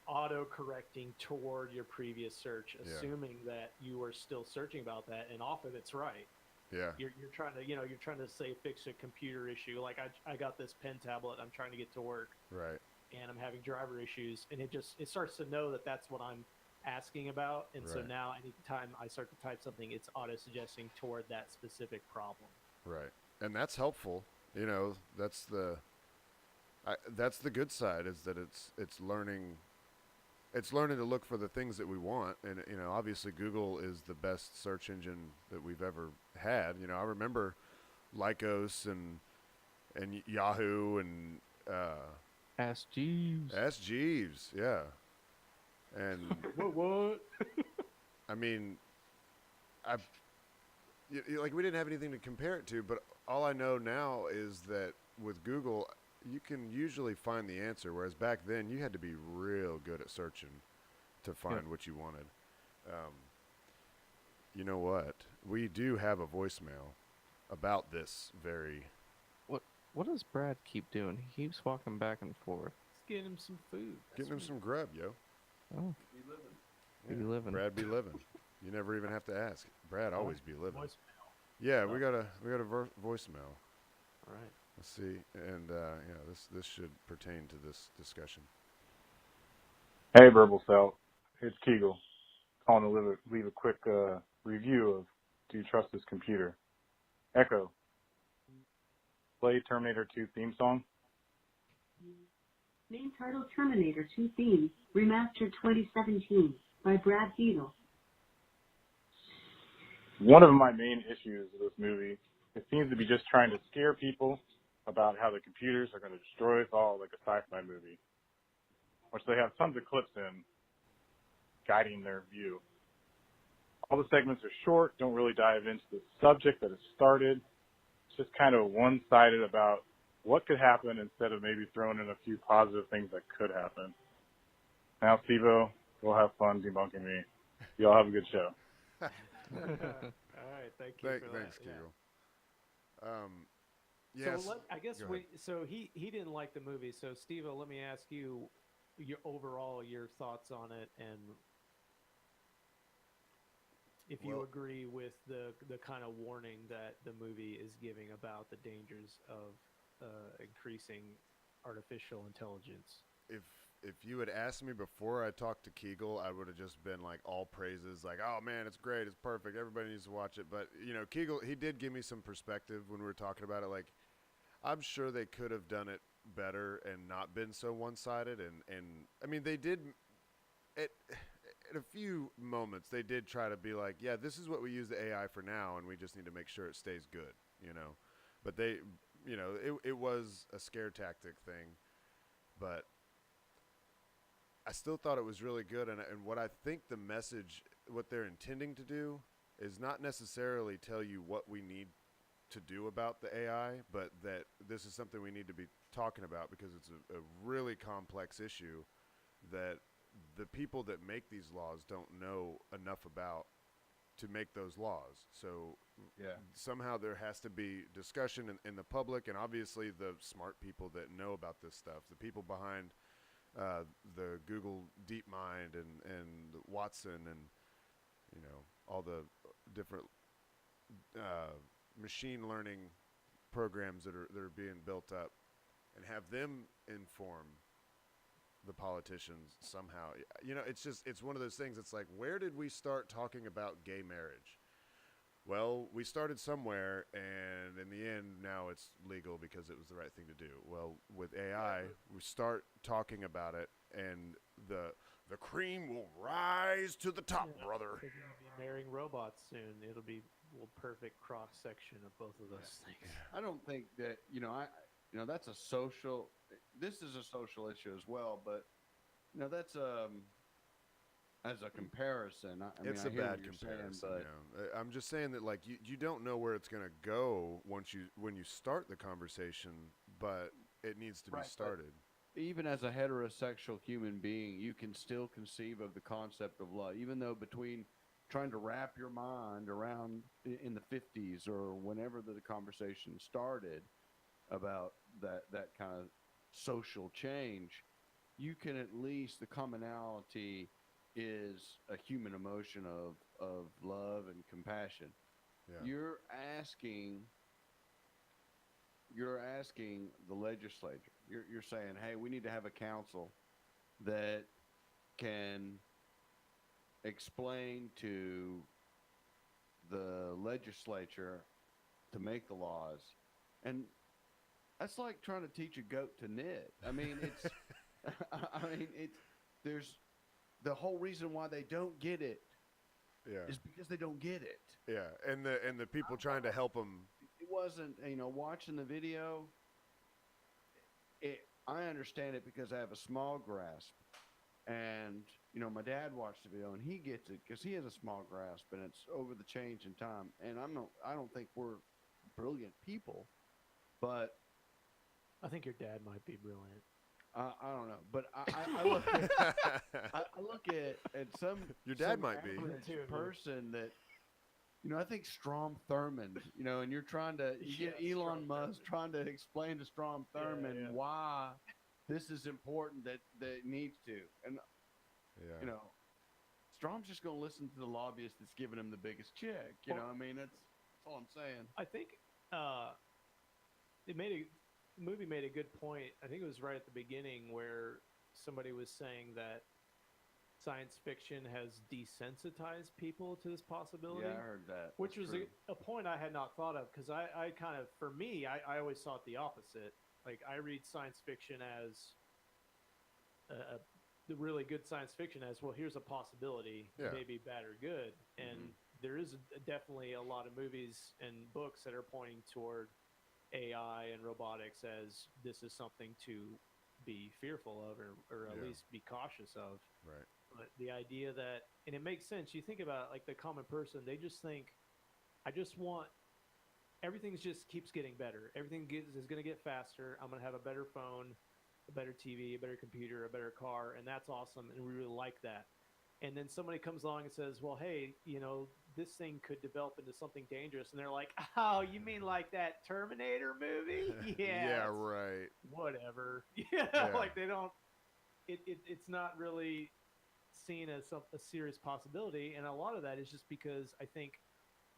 auto correcting toward your previous search, assuming that you are still searching about that, and often it's right. Yeah. You're trying to, you're trying to say fix a computer issue. Like I got this pen tablet, I'm trying to get to work. Right. And I'm having driver issues, and it starts to know that that's what I'm asking about. And so now anytime I start to type something, it's auto suggesting toward that specific problem. Right. And that's helpful. You know, that's the good side, is that it's learning to look for the things that we want. And, you know, obviously Google is the best search engine that we've ever had. You know, I remember Lycos and Yahoo and Ask Jeeves. Ask Jeeves, yeah. And what? I mean, like, we didn't have anything to compare it to, but all I know now is that with Google, you can usually find the answer, whereas back then you had to be real good at searching to find what you wanted. You know what? We do have a voicemail about this very... What does Brad keep doing? He keeps walking back and forth. Let's get him some food. Getting him some grub, yo. Oh. Be living. Brad be living. You never even have to ask. Brad always be living. Voicemail. Yeah, we got a voicemail. All right. Let's see, and this should pertain to this discussion. Hey, Verbal Cell. It's Kegel. Calling to leave a quick review of Do You Trust This Computer? Echo. Play Terminator 2 theme song. Main title Terminator 2 theme, remastered 2017 by Brad Heedle. One of my main issues with this movie, it seems to be just trying to scare people about how the computers are going to destroy us all like a sci-fi movie, which they have tons of clips in guiding their view. All the segments are short, don't really dive into the subject that has started. It's just kind of one-sided about what could happen instead of maybe throwing in a few positive things that could happen. Now, Steve-O, go have fun debunking me. Y'all have a good show. All right, thank you for that. Thanks, Kegel. Yes. So I guess he didn't like the movie. So Steve-O, let me ask you your thoughts on it, and if you agree with the kind of warning that the movie is giving about the dangers of increasing artificial intelligence. If you had asked me before I talked to Kegel, I would have just been like all praises, like, oh man, it's great, it's perfect, everybody needs to watch it. But you know, Kegel, he did give me some perspective when we were talking about it. Like, I'm sure they could have done it better and not been so one-sided. And I mean, they did at a few moments. They did try to be like, yeah, this is what we use the AI for now, and we just need to make sure it stays good, you know. But they, you know, it was a scare tactic thing, but I still thought it was really good. And what I think the message, what they're intending to do, is not necessarily tell you what we need to do about the AI, but that this is something we need to be talking about because it's a really complex issue that the people that make these laws don't know enough about to make those laws. So somehow there has to be discussion in the public, and obviously the smart people that know about this stuff, the people behind the Google DeepMind and Watson and, you know, all the different machine learning programs that are being built up, and have them inform the politicians somehow. You know, it's one of those things. It's like, where did we start talking about gay marriage? Well, we started somewhere, and in the end, now it's legal because it was the right thing to do. Well, with AI, we start talking about it, and the cream will rise to the top, brother. They're going to be marrying robots soon. It'll be a perfect cross section of both of those things. I don't think that that's a social. This is a social issue as well, but that's as a comparison. I mean, It's I a hear bad what you're comparison. saying, but I'm just saying that, like, you don't know where it's gonna go when you start the conversation, but it needs to be started. Even as a heterosexual human being, you can still conceive of the concept of love, even though between trying to wrap your mind around in the 50s or whenever the conversation started about that kind of social change, you can at least, the commonality is a human emotion of love and compassion. Yeah. You're asking the legislature. You're saying, hey, we need to have a council that can explain to the legislature to make the laws, and that's like trying to teach a goat to knit. I mean, it's there's the whole reason why they don't get it is because they don't get it. Yeah, and the people trying to help them. It wasn't, watching the video. I understand it because I have a small grasp, and my dad watched the video and he gets it because he has a small grasp, and it's over the change in time. And I don't think we're brilliant people, but I think your dad might be brilliant. I don't know, but I look at I look at some your dad some might be average person that I think Strom Thurmond, and you're trying to get Elon Musk trying to explain to Strom Thurmond why this is important that it needs to, and Strom's just going to listen to the lobbyist that's giving him the biggest check. I mean, that's all I'm saying. I think the movie made a good point. I think it was right at the beginning where somebody was saying that science fiction has desensitized people to this possibility. Yeah, I heard that. Which was a point I had not thought of, because I kind of, for me, I always thought the opposite. Like, I read science fiction as the really good science fiction as, well, here's a possibility, maybe bad or good. And there is definitely a lot of movies and books that are pointing toward AI and robotics as this is something to be fearful of, or at least be cautious of. Right. But the idea that, and it makes sense, you think about, like, the common person, they just think, I just want, everything just keeps getting better. Everything is going to get faster. I'm going to have a better phone, a better TV, a better computer, a better car, and that's awesome, and we really like that. And then somebody comes along and says, well, hey, this thing could develop into something dangerous. And they're like, oh, you mean like that Terminator movie? Yeah, right. Whatever. Yeah. Like, they don't, it's not really seen as a serious possibility. And a lot of that is just because I think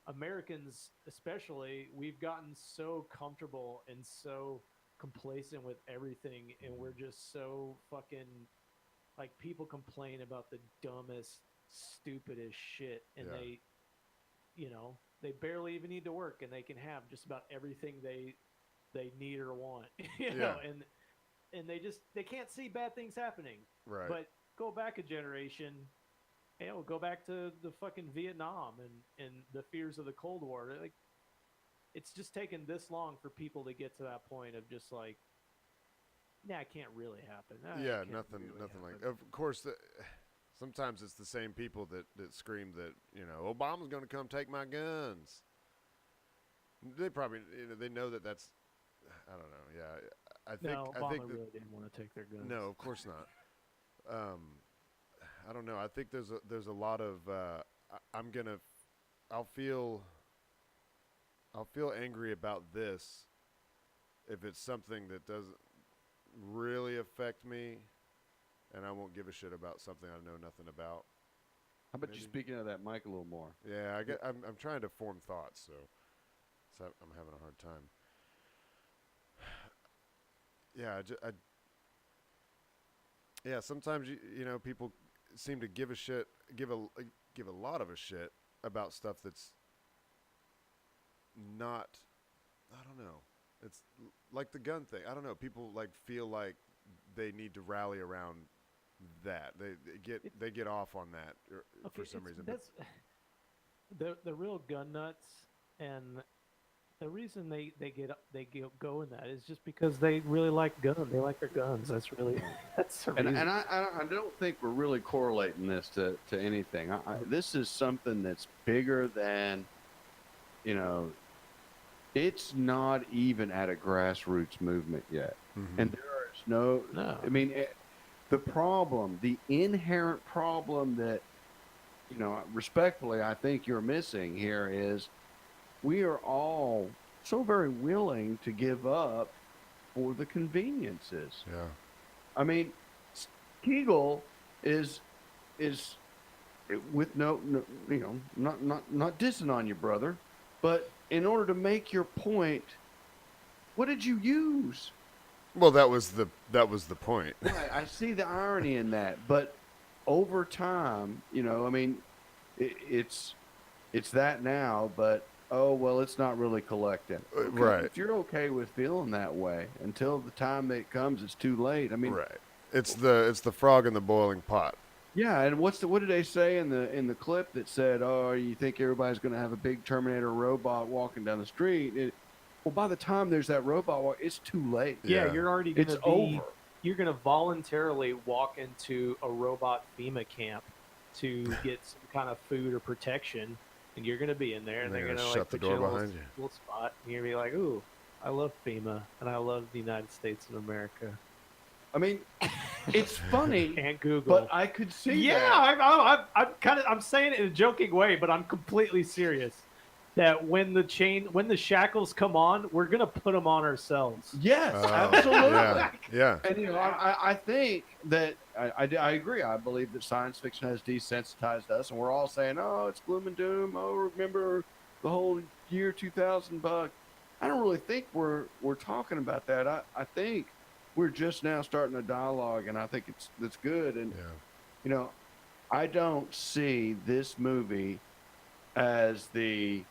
Americans, especially, we've gotten so comfortable and so complacent with everything. And we're just so fucking, like, people complain about the dumbest, stupidest shit, and they barely even need to work, and they can have just about everything they need or want, know, and they can't see bad things happening. Right. But go back a generation, go back to the fucking Vietnam and the fears of the Cold War. Like, it's just taken this long for people to get to that point of just like, nah, it can't really happen. Nothing like. Of course, Sometimes it's the same people that scream that, Obama's going to come take my guns. They probably, they know that that's, I don't know. Yeah. Obama really didn't want to take their guns. No, of course not. I don't know. I think there's a lot of, I'll feel angry about this if it's something that doesn't really affect me, and I won't give a shit about something I know nothing about. How about you speaking of that mic a little more? Yeah, I'm trying to form thoughts, so I'm having a hard time. Yeah, sometimes people seem to give a lot of a shit about stuff that's not. I don't know. It's like the gun thing. I don't know. People feel like they need to rally around that. They get off on that for some reason. That's the real gun nuts, and the reason they go in that is just because they really like guns. They like their guns. That's the reason. And I don't think we're really correlating this to anything. This is something that's bigger than, it's not even at a grassroots movement yet. Mm-hmm. And there is no. I mean, the inherent problem that, respectfully, I think you're missing here is we are all so very willing to give up for the conveniences. Yeah. I mean, Kegel is with no not dissing on you, brother, but in order to make your point, what did you use? Well, that was the point. Right, I see the irony in that, but over time, I mean, it's that now, but it's not really collecting. Okay, right. If you're okay with feeling that way, until the time that it comes, it's too late. I mean, right. It's the frog in the boiling pot. Yeah, and what did they say in the clip that said, "Oh, you think everybody's going to have a big Terminator robot walking down the street?" Well, by the time there's that robot, it's too late. Yeah, you're already going to over. You're going to voluntarily walk into a robot FEMA camp to get some kind of food or protection, and you're going to be in there, and they're going to shut the door behind you. Little spot, and you're going to be like, "Ooh, I love FEMA, and I love the United States of America." I mean, it's funny, and Google, but I could see that. I'm saying it in a joking way, but I'm completely serious. That when the shackles come on, we're gonna put them on ourselves. Yes, absolutely. Yeah. And I think that I agree. I believe that science fiction has desensitized us, and we're all saying, "Oh, it's gloom and doom." Oh, remember the whole year 2000 bug. I don't really think we're talking about that. I think we're just now starting a dialogue, and I think it's good. And I don't see this movie as the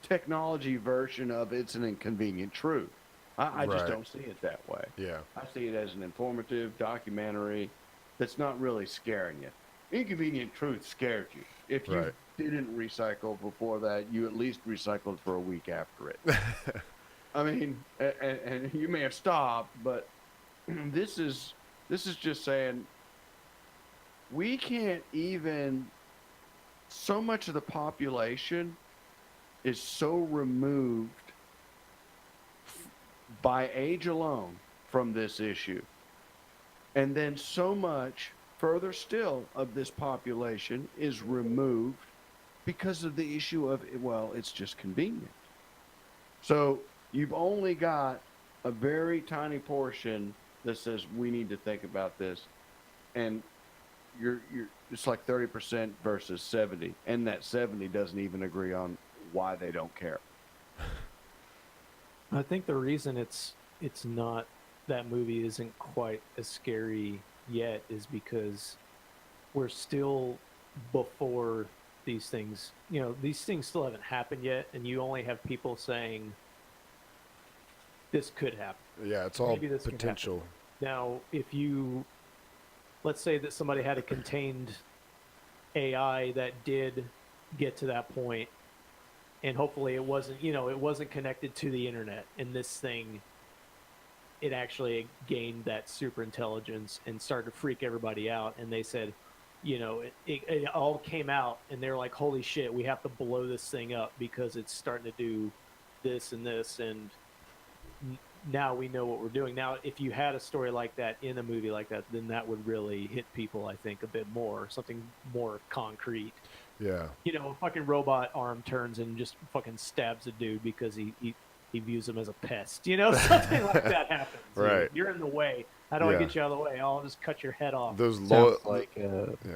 technology version of It's an Inconvenient Truth. I just don't see it that way. Yeah. I see it as an informative documentary that's not really scaring you. Inconvenient Truth scared you. If you didn't recycle before that, you at least recycled for a week after it. I mean, and you may have stopped, but this is just saying we can't even. So much of the population is so removed by age alone from this issue. And then so much further still of this population is removed because of the issue of, it's just convenient. So you've only got a very tiny portion that says we need to think about this. And it's like 30% versus 70, and that 70 doesn't even agree on why they don't care. I think the reason it's not, that movie isn't quite as scary yet is because we're still before these things. These things still haven't happened yet, and you only have people saying this could happen. Yeah, it's all potential. Now, if let's say that somebody had a contained AI that did get to that point, and hopefully it wasn't connected to the internet, and this thing it actually gained that super intelligence and started to freak everybody out. And they said, you know, it all came out, and they're like, holy shit, we have to blow this thing up because it's starting to do this and this, and now we know what we're doing. Now, if you had a story like that in a movie like that, then that would really hit people, I think, a bit more, something more concrete. Yeah. You know, a fucking robot arm turns and just fucking stabs a dude because he views him as a pest. You know, something like that happens. Right. You're in the way. How do I get you out of the way? I'll just cut your head off. Those Sounds like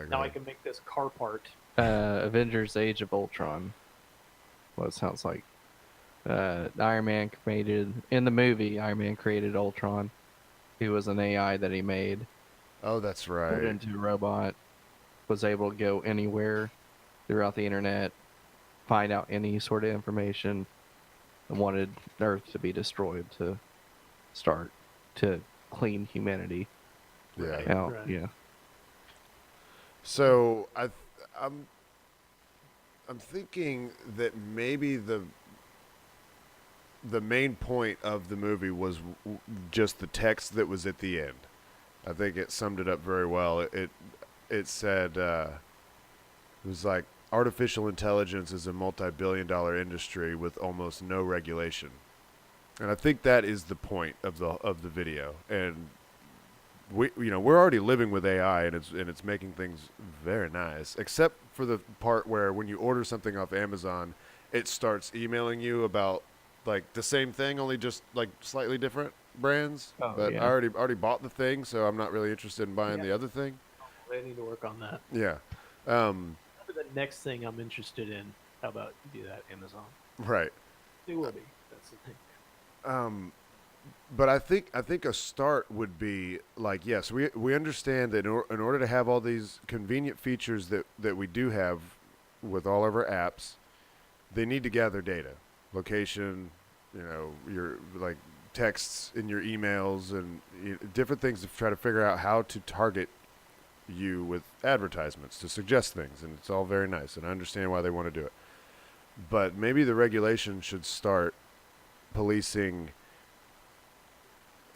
now I can make this car part. Avengers: Age of Ultron. What it sounds like. Iron Man created in the movie. Iron Man created Ultron. He was an AI that he made. Oh, that's right. Turned into a robot. Was able to go anywhere throughout the internet, find out any sort of information, and wanted Earth to be destroyed to start to clean humanity. Yeah. Out. Right. Yeah. So I'm thinking that maybe the main point of the movie was just the text that was at the end. I think it summed it up very well. It said it was like, artificial intelligence is a multi-billion-dollar industry with almost no regulation, and I think that is the point of the video. And we're already living with AI, and it's making things very nice, except for the part where when you order something off Amazon, it starts emailing you about like the same thing, only just like slightly different brands. Oh, but yeah. I already bought the thing, so I'm not really interested in buying the other thing. They need to work on that. Yeah. The next thing I'm interested in. How about you do that, Amazon? Right. It will be. That's the thing. But I think a start would be like, yes, we understand that in order to have all these convenient features that we do have with all of our apps, they need to gather data, location, your like texts in your emails and different things to try to figure out how to target you with advertisements to suggest things, and it's all very nice, and I understand why they want to do it. But maybe the regulation should start policing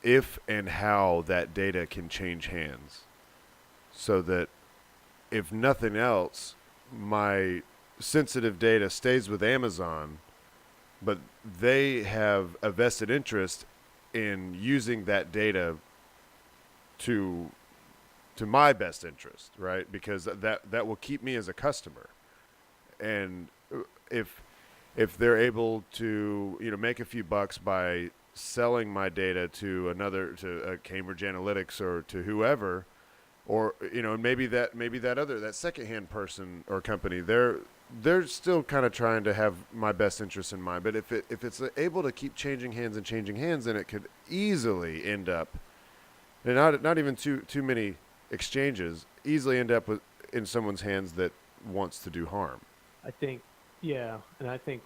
if and how that data can change hands, so that if nothing else, my sensitive data stays with Amazon, but they have a vested interest in using that data to my best interest, right? Because that will keep me as a customer. And if they're able to, make a few bucks by selling my data to Cambridge Analytics or to whoever, or maybe that secondhand person or company, they're still kind of trying to have my best interest in mind. But if it's able to keep changing hands, then it could easily end up, and not even too many exchanges, easily end up in someone's hands that wants to do harm. I think, yeah, and I think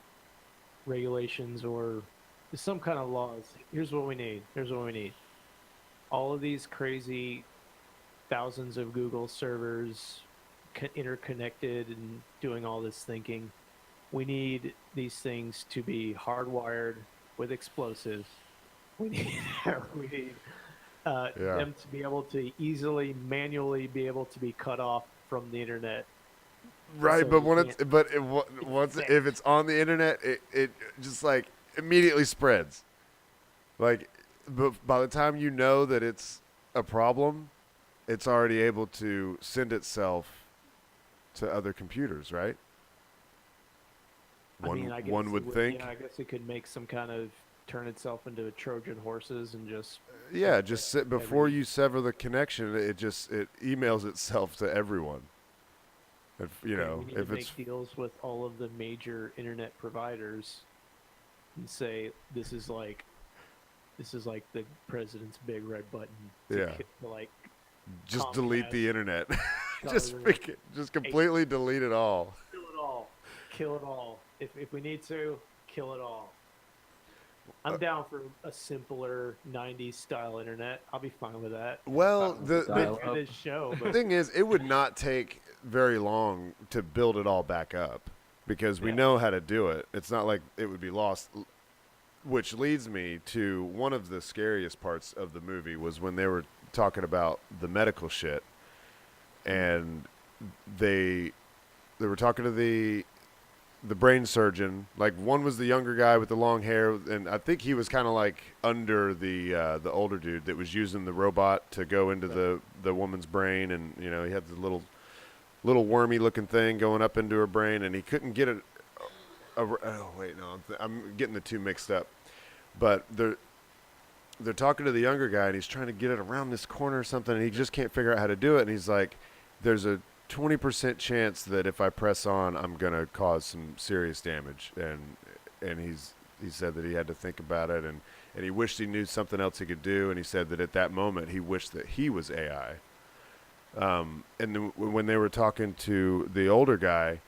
regulations or some kind of laws. Here's what we need. All of these crazy thousands of Google servers interconnected and doing all this thinking. We need these things to be hardwired with explosives. We need them to be able to easily, manually be able to be cut off from the internet. Right, So but if it's on the internet, it just like immediately spreads. Like, by the time you know that it's a problem, it's already able to send itself to other computers, right? One would think. Yeah, I guess it could make some kind of turn itself into a Trojan horses and just. Yeah, just sit before you sever the connection. It emails itself to everyone. If We need if to it's make deals with all of the major internet providers and say this is like the president's big red button. To just delete the internet. just Comcast, just completely delete it all. Kill it all. If we need to, kill it all. I'm down for a simpler 90s style internet. I'll be fine with that. Well, the thing is, it would not take very long to build it all back up because we know how to do it. It's not like it would be lost which leads me to one of the scariest parts of the movie was when they were talking about the medical shit, and they were talking to the brain surgeon. Like, one was the younger guy with the long hair, and I think he was kind of like under the older dude that was using the robot to go into the woman's brain, and you know, he had the little wormy looking thing going up into her brain, and he couldn't get it. Oh wait, no, I'm getting the two mixed up. But they're talking to the younger guy, and he's trying to get it around this corner or something, and he just can't figure out how to do it. And he's like, "There's a 20% chance that if I press on, I'm gonna cause some serious damage." And he said that he had to think about it, and he wished he knew something else he could do. And he said that at that moment he wished that he was AI. And then when they were talking to the older guy,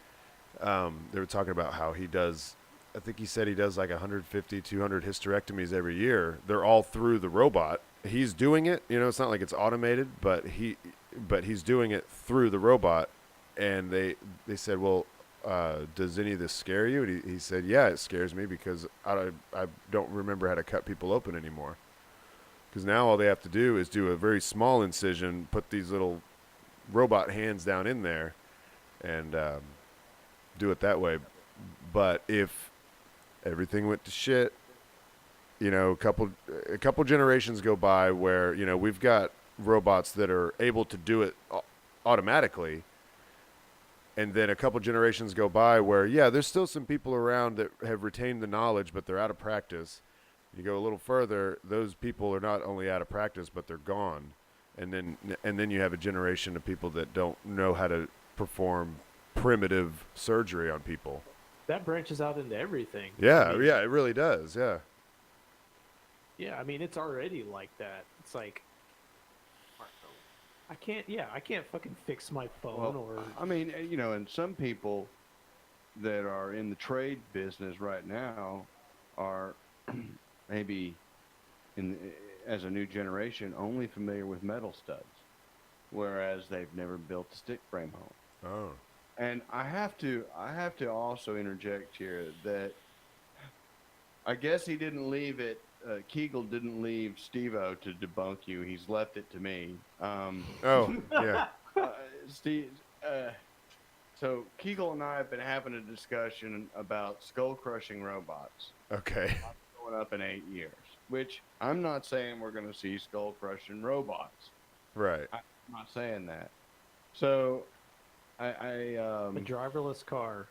they were talking about how he does, I think he said he does like 150, 200 hysterectomies every year. They're all through the robot. He's doing it, you know, it's not like it's automated, but he's doing it through the robot. And they said, well, does any of this scare you? And he said, yeah, it scares me because I don't remember how to cut people open anymore. Because now all they have to do is do a very small incision, put these little robot hands down in there, and do it that way. But if everything went to shit, you know, a couple generations go by where, you know, we've got robots that are able to do it automatically, and then a couple generations go by where, yeah, there's still some people around that have retained the knowledge, but they're out of practice. You go a little further, those people are not only out of practice, but they're gone. And then you have a generation of people that don't know how to perform primitive surgery on people. That branches out into everything. Yeah, I mean, yeah, it really does. Yeah. Yeah, I mean, it's already like that. It's like, I can't fucking fix my phone. Well, or I mean, you know, and some people that are in the trade business right now are maybe as a new generation only familiar with metal studs, whereas they've never built a stick frame home. Oh. And I have to also interject here that I guess he didn't leave it. Kegel didn't leave Steve-O to debunk you. He's left it to me. Oh, yeah. Steve. So Kegel and I have been having a discussion about skull-crushing robots. Okay. Going up in 8 years, which I'm not saying we're going to see skull-crushing robots. Right. I'm not saying that. So a driverless car.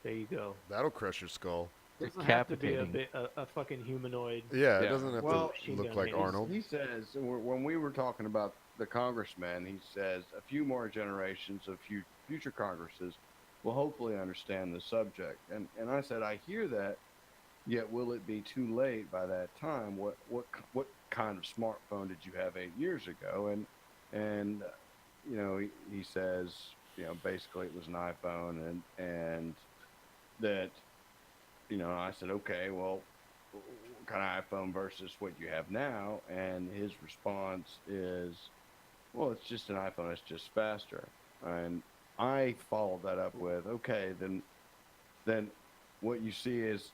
There you go. That'll crush your skull. It doesn't have to be a fucking humanoid. Yeah, it doesn't have to look like hands. Arnold. He says, when we were talking about the congressman, he says a few more generations of future congresses will hopefully understand the subject. And I said, I hear that, yet will it be too late by that time? What kind of smartphone did you have 8 years ago? And you know, he says, you know, basically it was an iPhone, and that, you know, I said, okay, well, what kind of iPhone versus what you have now? And his response is, well, it's just an iPhone, it's just faster. And I followed that up with, okay, then what you see is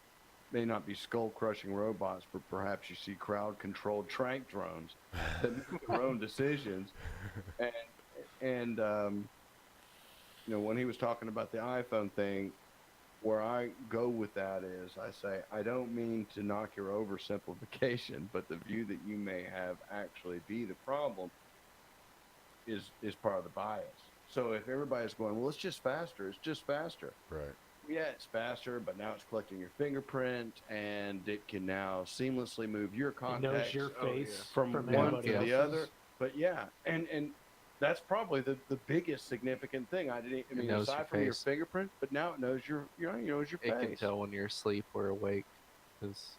may not be skull-crushing robots, but perhaps you see crowd-controlled trank drones that make their own decisions. And you know, when he was talking about the iPhone thing, where I go with that is, I say, I don't mean to knock your oversimplification, but the view that you may have actually be the problem is part of the bias. So if everybody's going, well, it's just faster, Right. Yeah, it's faster, but now it's collecting your fingerprint, and it can now seamlessly move your contacts. It knows your face from one to the other. But yeah, and that's probably the biggest significant thing. I mean, aside from your fingerprint, but now it knows your face. It can tell when you're asleep or awake. Because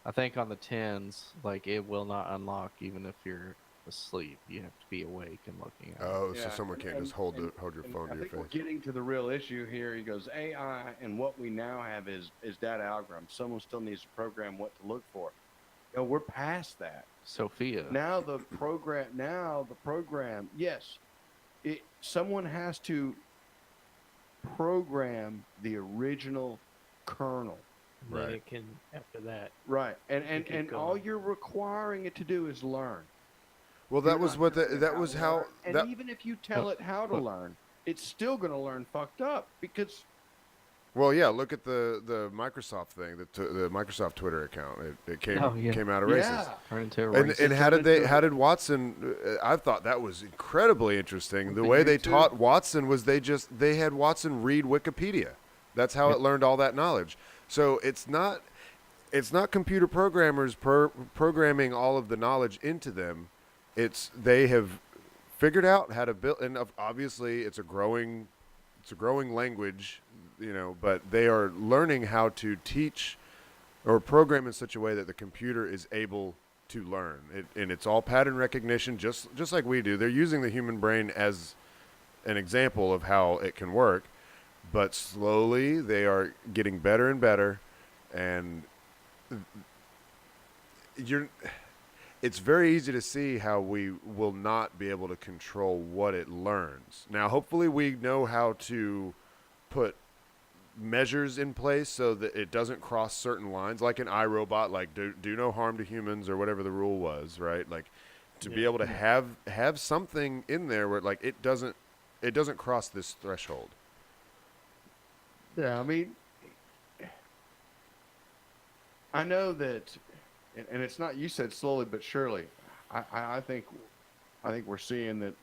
I think on the 10s, like, it will not unlock even if you're asleep. You have to be awake and looking at it. Oh, so someone can't just hold your phone to your face. We're getting to the real issue here. He goes, AI, and what we now have is data algorithms. Someone still needs to program what to look for. You know, we're past that. Sophia. Now the program, yes, someone has to program the original kernel. and then Right. it can after that. Right. And You keep all going. you're requiring it to do is learn. Well, that You're was not what telling it that was to how learn. And that. even if you tell it how to learn, it's still going to learn fucked up because Well, yeah. Look at the Microsoft thing, the Microsoft Twitter account. It came came out of racist. Turned into a And racist. how did Watson? I thought that was incredibly interesting. The way they YouTube. taught Watson was they had Watson read Wikipedia. That's how it learned all that knowledge. So it's not computer programmers programming all of the knowledge into them. They have figured out how to build, and obviously it's a growing language, but they are learning how to teach or program in such a way that the computer is able to learn. And it's all pattern recognition, just like we do. They're using the human brain as an example of how it can work, but slowly they are getting better and better, and it's very easy to see how we will not be able to control what it learns. Now, hopefully we know how to put measures in place so that it doesn't cross certain lines, like an iRobot, like do no harm to humans or whatever the rule was, right? Like to be able to have something in there where like it doesn't cross this threshold. Yeah, I mean, I know that, and it's not. You said slowly but surely. I think we're seeing that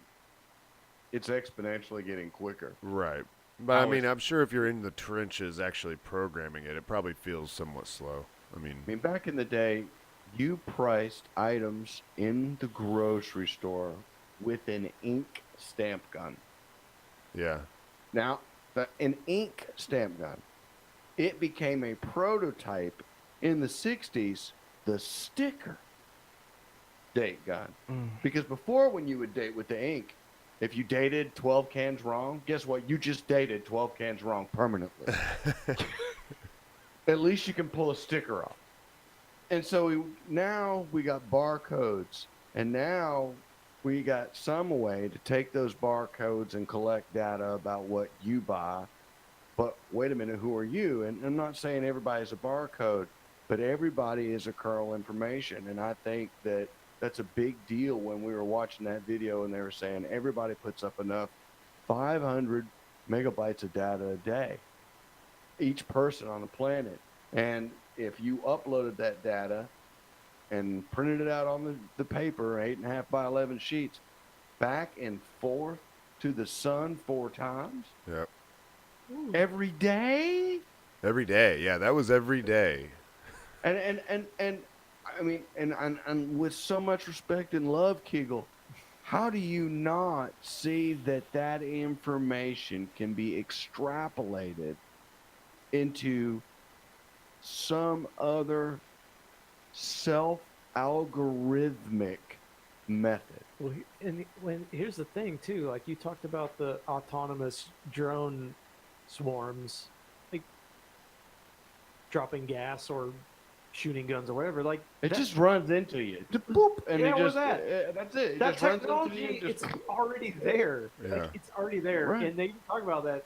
it's exponentially getting quicker. Right. But I mean, I'm sure if you're in the trenches actually programming it, it probably feels somewhat slow. I mean, back in the day, you priced items in the grocery store with an ink stamp gun. yeah. Now, an ink stamp gun, it became a prototype in the 60s, the sticker date gun. Because before, when you would date with the ink, if you dated 12 cans wrong, guess what? You just dated 12 cans wrong permanently. At least you can pull a sticker off. And so now we got barcodes, and now we got some way to take those barcodes and collect data about what you buy. But wait a minute, who are you? And I'm not saying everybody's a barcode, but everybody is a kernel information. And I think that that's a big deal when we were watching that video and they were saying everybody puts up enough 500 megabytes of data a day, each person on the planet. And if you uploaded that data and printed it out on the paper, 8.5 by 11 sheets, back and forth to the sun 4 times. Yep. Every day? Every day. Yeah, that was every day. And I mean, and with so much respect and love, Kegel, how do you not see that information can be extrapolated into some other self-algorithmic method? Well, here's the thing too. Like you talked about the autonomous drone swarms, like dropping gas or shooting guns or whatever. Like it just runs into you, boop, and yeah, it just that's it. That just runs technology, into you. it's already there. Yeah. Like, it's already there, Right. and they talk about that.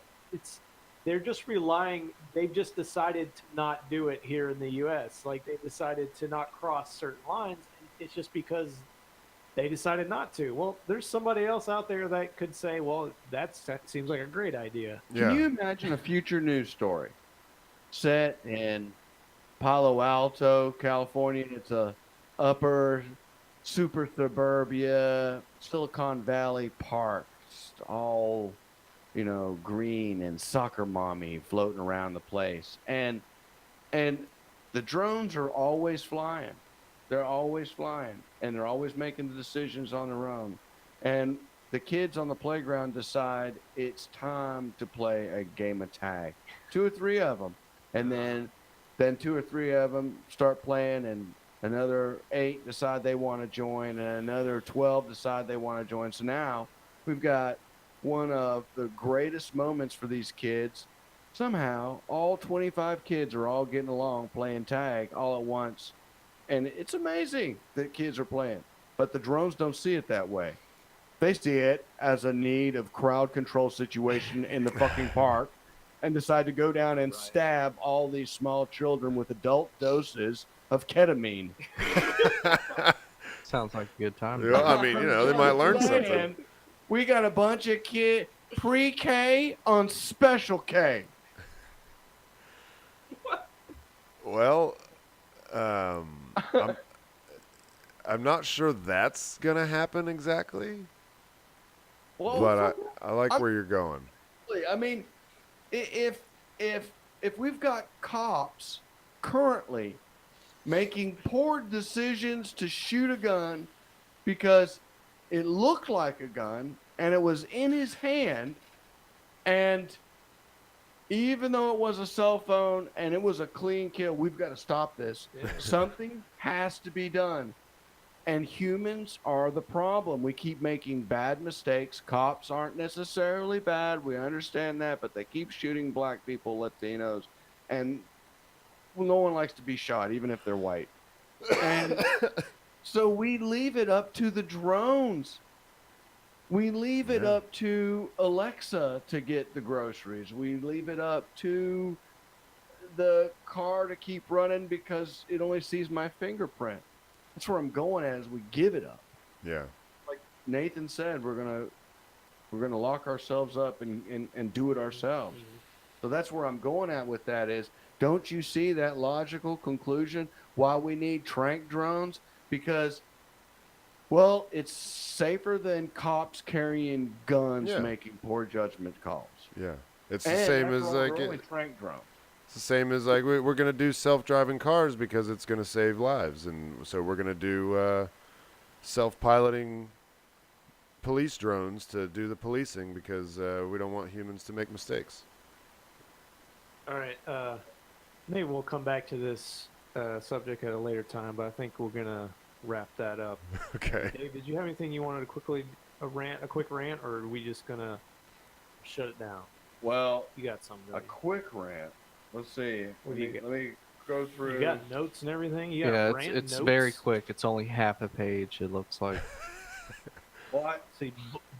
They're just relying. They've just decided to not do it here in the U.S. Like they decided to not cross certain lines. And it's just because they decided not to. Well, there's somebody else out there that could say, "Well, that seems like a great idea." Yeah. Can you imagine a future news story set in Palo Alto, California? It's a upper super suburbia, Silicon Valley park, just all, green and soccer mommy floating around the place. And the drones are always flying. They're always flying, and they're always making the decisions on their own. And the kids on the playground decide it's time to play a game of tag. 2 or 3 of them. And then 2 or 3 of them start playing, and another 8 decide they want to join, and another 12 decide they want to join. So now we've got one of the greatest moments for these kids. Somehow, all 25 kids are all getting along playing tag all at once. And it's amazing that kids are playing. But the drones don't see it that way. They see it as a need of crowd control situation in the fucking park. and decide to go down and stab all these small children with adult doses of ketamine. Sounds like a good time. Yeah, I mean, they might learn something. We got a bunch of kids pre-K on special K. Well, I'm not sure that's gonna happen exactly, but I like where you're going. I mean, if we've got cops currently making poor decisions to shoot a gun because it looked like a gun and it was in his hand, and even though it was a cell phone and it was a clean kill, we've got to stop this. Something has to be done. And humans are the problem. We keep making bad mistakes. Cops aren't necessarily bad. We understand that, but they keep shooting black people, Latinos, and no one likes to be shot, even if they're white. And so we leave it up to the drones. We leave it up to Alexa to get the groceries. We leave it up to the car to keep running because it only sees my fingerprint. That's where I'm going at, is we give it up. Yeah. Like Nathan said, we're gonna lock ourselves up and do it ourselves. So that's where I'm going at with that is, don't you see that logical conclusion why we need trank drones? Because, well, it's safer than cops carrying guns making poor judgment calls. Yeah. It's the same as like trank drone. It's the same as like we're going to do self-driving cars because it's going to save lives, and so we're going to do self-piloting police drones to do the policing because we don't want humans to make mistakes. All right. Maybe we'll come back to this subject at a later time, but I think we're going to wrap that up. Okay. Dave, did you have anything you wanted to a quick rant, or are we just going to shut it down? Well, you got something. A quick rant. Let's see. What do you got? Let me go through. You got notes and everything? You got rant it's notes? very quick. It's only half a page, it looks like. Well,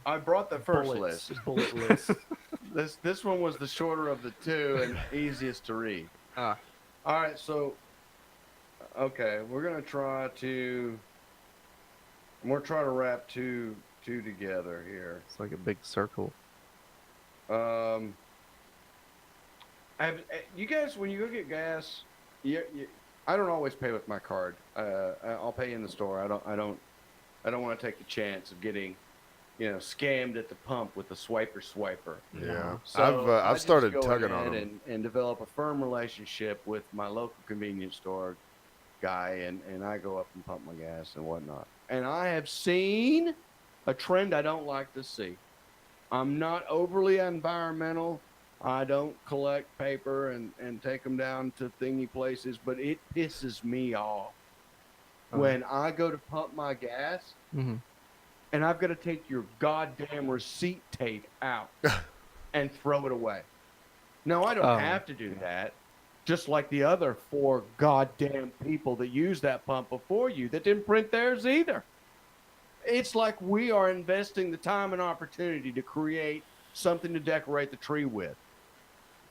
I brought the first list. Bullet list. This one was the shorter of the two and easiest to read. All right, so okay, we're gonna try to wrap two together here. It's like a big circle. You guys, when you go get gas, I don't always pay with my card. I'll pay in the store. I don't want to take the chance of getting, scammed at the pump with the swiper. Yeah, So I've just started go tugging on ahead them. and develop a firm relationship with my local convenience store guy, and I go up and pump my gas and whatnot. And I have seen a trend I don't like to see. I'm not overly environmental. I don't collect paper and take them down to thingy places, but it pisses me off when I go to pump my gas and I've got to take your goddamn receipt tape out and throw it away. No, I don't have to do that. Just like the other 4 goddamn people that used that pump before you that didn't print theirs either. It's like we are investing the time and opportunity to create something to decorate the tree with.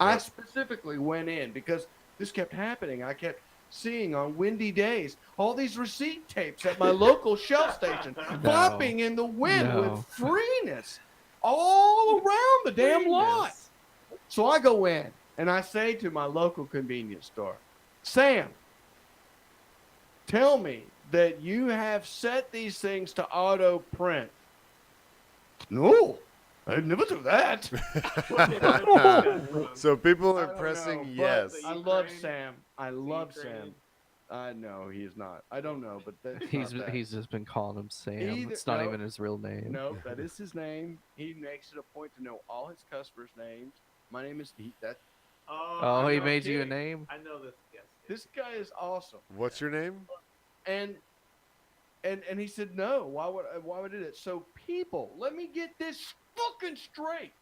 I specifically went in because this kept happening. I kept seeing on windy days all these receipt tapes at my local Shell station flopping in the wind with freeness all around the damn lot. So I go in and I say to my local convenience store, Sam, tell me that you have set these things to auto print. No, I'd never do that. So people are pressing yes. I love Sam. I love Sam. No, he is not. I don't know, but He's just been calling him Sam. It's not even his real name. No, that is his name. He makes it a point to know all his customers' names. My name is Pete. Oh, he made you a name? I know this. Yes. This guy is awesome. What's your name? And he said no. Why would I do that? So people, let me get this fucking straight.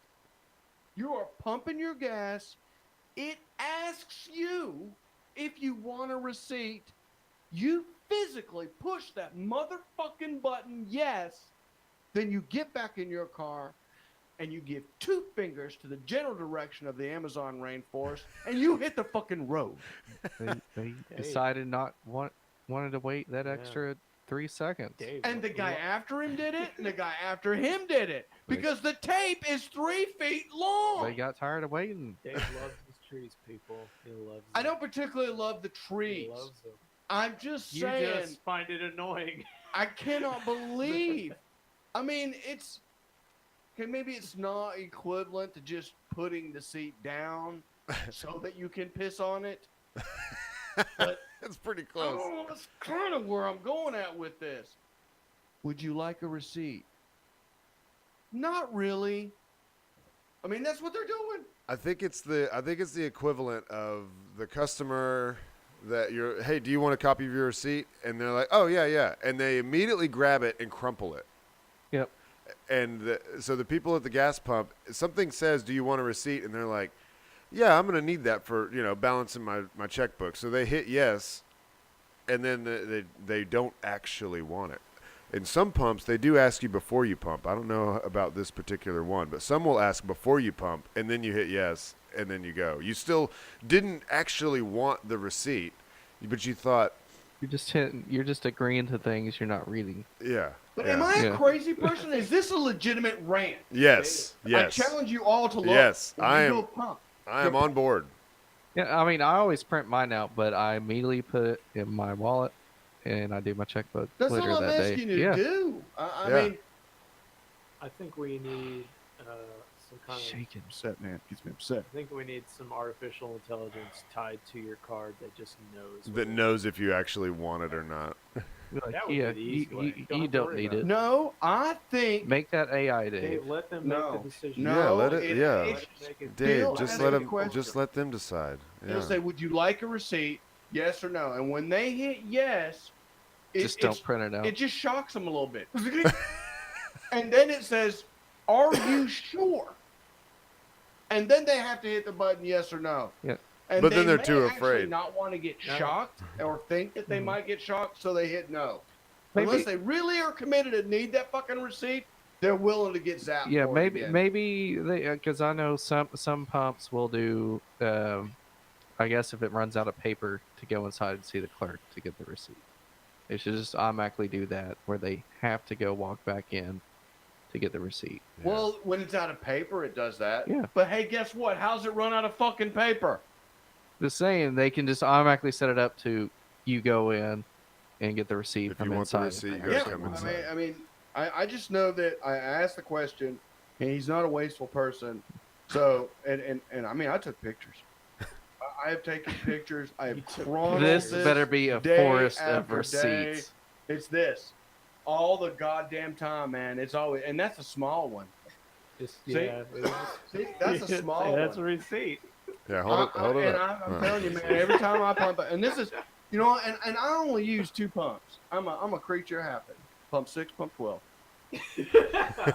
You are pumping your gas. It asks you if you want a receipt. You physically push that motherfucking button, yes. Then you get back in your car, and you give 2 fingers to the general direction of the Amazon rainforest, and you hit the fucking road. They decided wanted to wait that extra 3 seconds. Dave, And the guy after him did it, and the guy after him did it, because the tape is 3 feet long. They got tired of waiting. Dave loves his trees, people. He loves them. I don't particularly love the trees. He loves them. I'm just You saying. just find it annoying. I cannot believe. I mean, it's okay. Maybe it's not equivalent to just putting the seat down so that you can piss on it. But It's pretty close. oh, that's kind of where I'm going at with this. Would you like a receipt? Not really. I mean, that's what they're doing. I think it's the equivalent of the customer that you're, hey, do you want a copy of your receipt? And they're like, oh yeah, and they immediately grab it and crumple it. Yep. And so the people at the gas pump, something says, do you want a receipt? And they're like, yeah, I'm going to need that for, balancing my checkbook. So they hit yes, and then they don't actually want it. In some pumps, they do ask you before you pump. I don't know about this particular one, but some will ask before you pump, and then you hit yes, and then you go. You still didn't actually want the receipt, but you thought. You're just agreeing to things you're not reading. Yeah. But yeah. am I a crazy person? Is this a legitimate rant? Yes. I challenge you all to look. Yes, when I you am. go pump. I am on board. Yeah, I mean, I always print mine out, but I immediately put it in my wallet, and I do my checkbook That's later all I'm that day. asking you to do. I mean, I think we need some kind of. shaking upset, man. Gets me upset. I think we need some artificial intelligence tied to your card that just knows. That knows if you actually want it or not. Like, That would yeah, be the easy way. you have to don't worry need about it. No, I think. Make that AI, Dave. Dave, let them No. make the decision. No, Yeah, let it. it- Yeah, it's- Dave, Bill, just ask let the them. question. Just let them decide. Yeah. They'll say, "Would you like a receipt? Yes or no?" And when they hit yes, Just don't print it out. It just shocks them a little bit. And then it says, "Are you sure?" And then they have to hit the button yes or no. Yeah. And But then they they're may too actually afraid. not want to get No. shocked or think that they might get shocked, so they hit no. Maybe- Unless they really are committed and need that fucking receipt, they're willing to get zapped. Yeah, for it again. maybe they, because I know some pumps will do. I guess if it runs out of paper, to go inside and see the clerk to get the receipt. They should just automatically do that, where they have to go walk back in to get the receipt. Well, when it's out of paper, it does that. Yeah. But hey, guess what? How's it run out of fucking paper? Just saying, they can just automatically set it up to you go in and get the receipt If from you want the inside. receipt, you gotta Yeah, come I inside. mean, I just know that I asked the question, and he's not a wasteful person. So, and I mean, I took pictures. I have taken pictures. I have chronicled This better be a day forest of after day. receipts. It's this. All the goddamn time, man. It's always, and that's a small one. Just, See? yeah, See, that's a small That's a one. receipt. Yeah, hold it And up. I'm telling you, man, every time I pump it, and this is, and I only use 2 pumps. I'm a creature of habit. Pump 6, pump 12.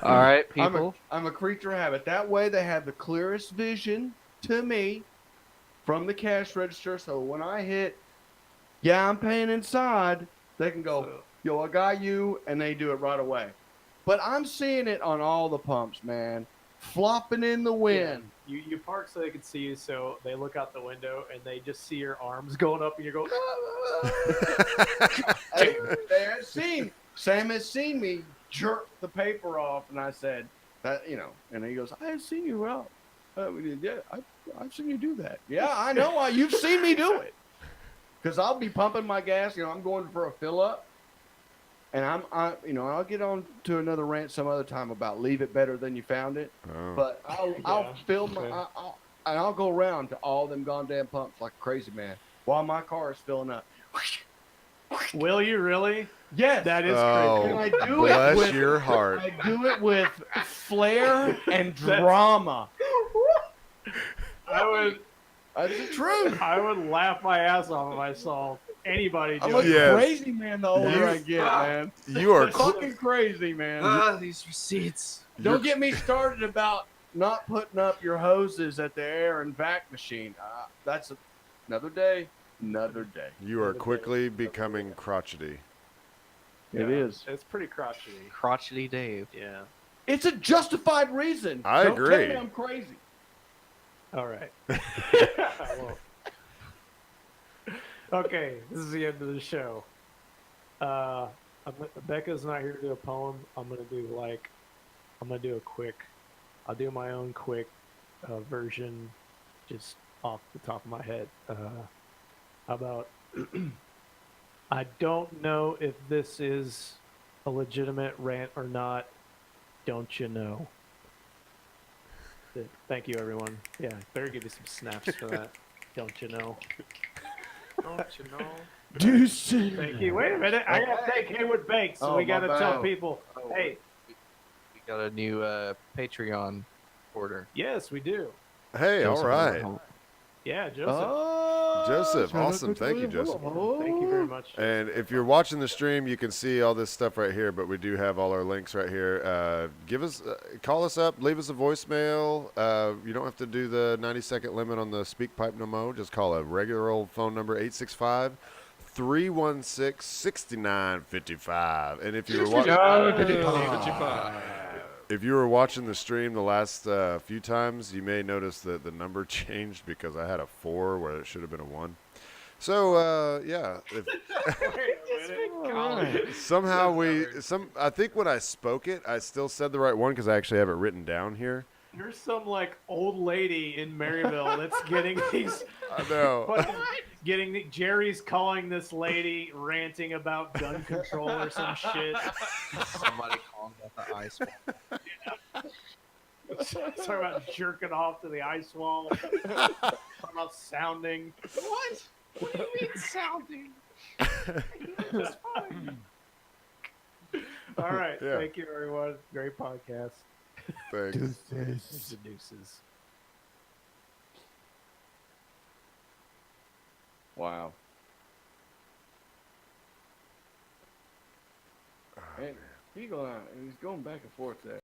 All right, people. I'm a creature of habit. That way they have the clearest vision to me from the cash register. So when I hit, yeah, I'm paying inside, they can go, yo, I got you, and they do it right away. But I'm seeing it on all the pumps, man. Flopping in the wind. You park so they can see you, so they look out the window and they just see your arms going up, and you go. They have seen, Sam has seen me jerk the paper off, and I said, and he goes, I have seen you out. Yeah, I've seen you do that. Yeah, I know. You've seen me do it. Because I'll be pumping my gas. I'm going for a fill up, and I'll get on to another rant some other time about leave it better than you found it. Oh. But I'll fill my, I'll go around to all them goddamn pumps like a crazy man while my car is filling up. Will you really? Yes. That is Oh, crazy. And I do bless it with, your heart. I do it with flair and drama. That's the truth. I would laugh my ass off if I saw anybody I'm doing a Yes. crazy man the older I get, man. You are Fucking crazy, man. These receipts. Don't get me started about not putting up your hoses at the air and vac machine. That's another day. Another day. You are quickly becoming crotchety. It is. It's pretty crotchety. Crotchety Dave. Yeah. It's a justified reason. I Don't agree. tell me I'm crazy. All right. Well, okay, this is the end of the show. Becca's not here to do a poem. I'm gonna do a quick. I'll do my own quick version, just off the top of my head. How about? I don't know if this is a legitimate rant or not. Don't you know? Thank you, everyone. Yeah, better give you some snaps for that. Don't you know? Don't you know? Thank you. Wait a minute. I got to thank Haywood Banks, so we got to tell people, hey. We got a new Patreon order. Yes, we do. Hey, all right. Yeah, Joseph. Joseph, awesome. Thank you, Joseph. Thank you very much. And if you're watching the stream, you can see all this stuff right here, but we do have all our links right here. Call us up, leave us a voicemail. You don't have to do the 90-second limit on the speak pipe no more. Just call a regular old phone number, 865-316-6955. And if you were if you were watching the stream the last few times, you may notice that the number changed because I had a 4 where it should have been a 1. So, yeah. Somehow I think when I spoke it, I still said the right one because I actually have it written down here. There's some like old lady in Maryville that's getting these. I know. Jerry's calling this lady ranting about gun control or some shit. Somebody calling about the ice wall. Talking about jerking off to the ice wall. Talking about sounding. What? What do you mean sounding? It's fine. All right. Yeah. Thank you, everyone. Great podcast. Thanks. Deuces. Deuces. Wow. And he's going back and forth there.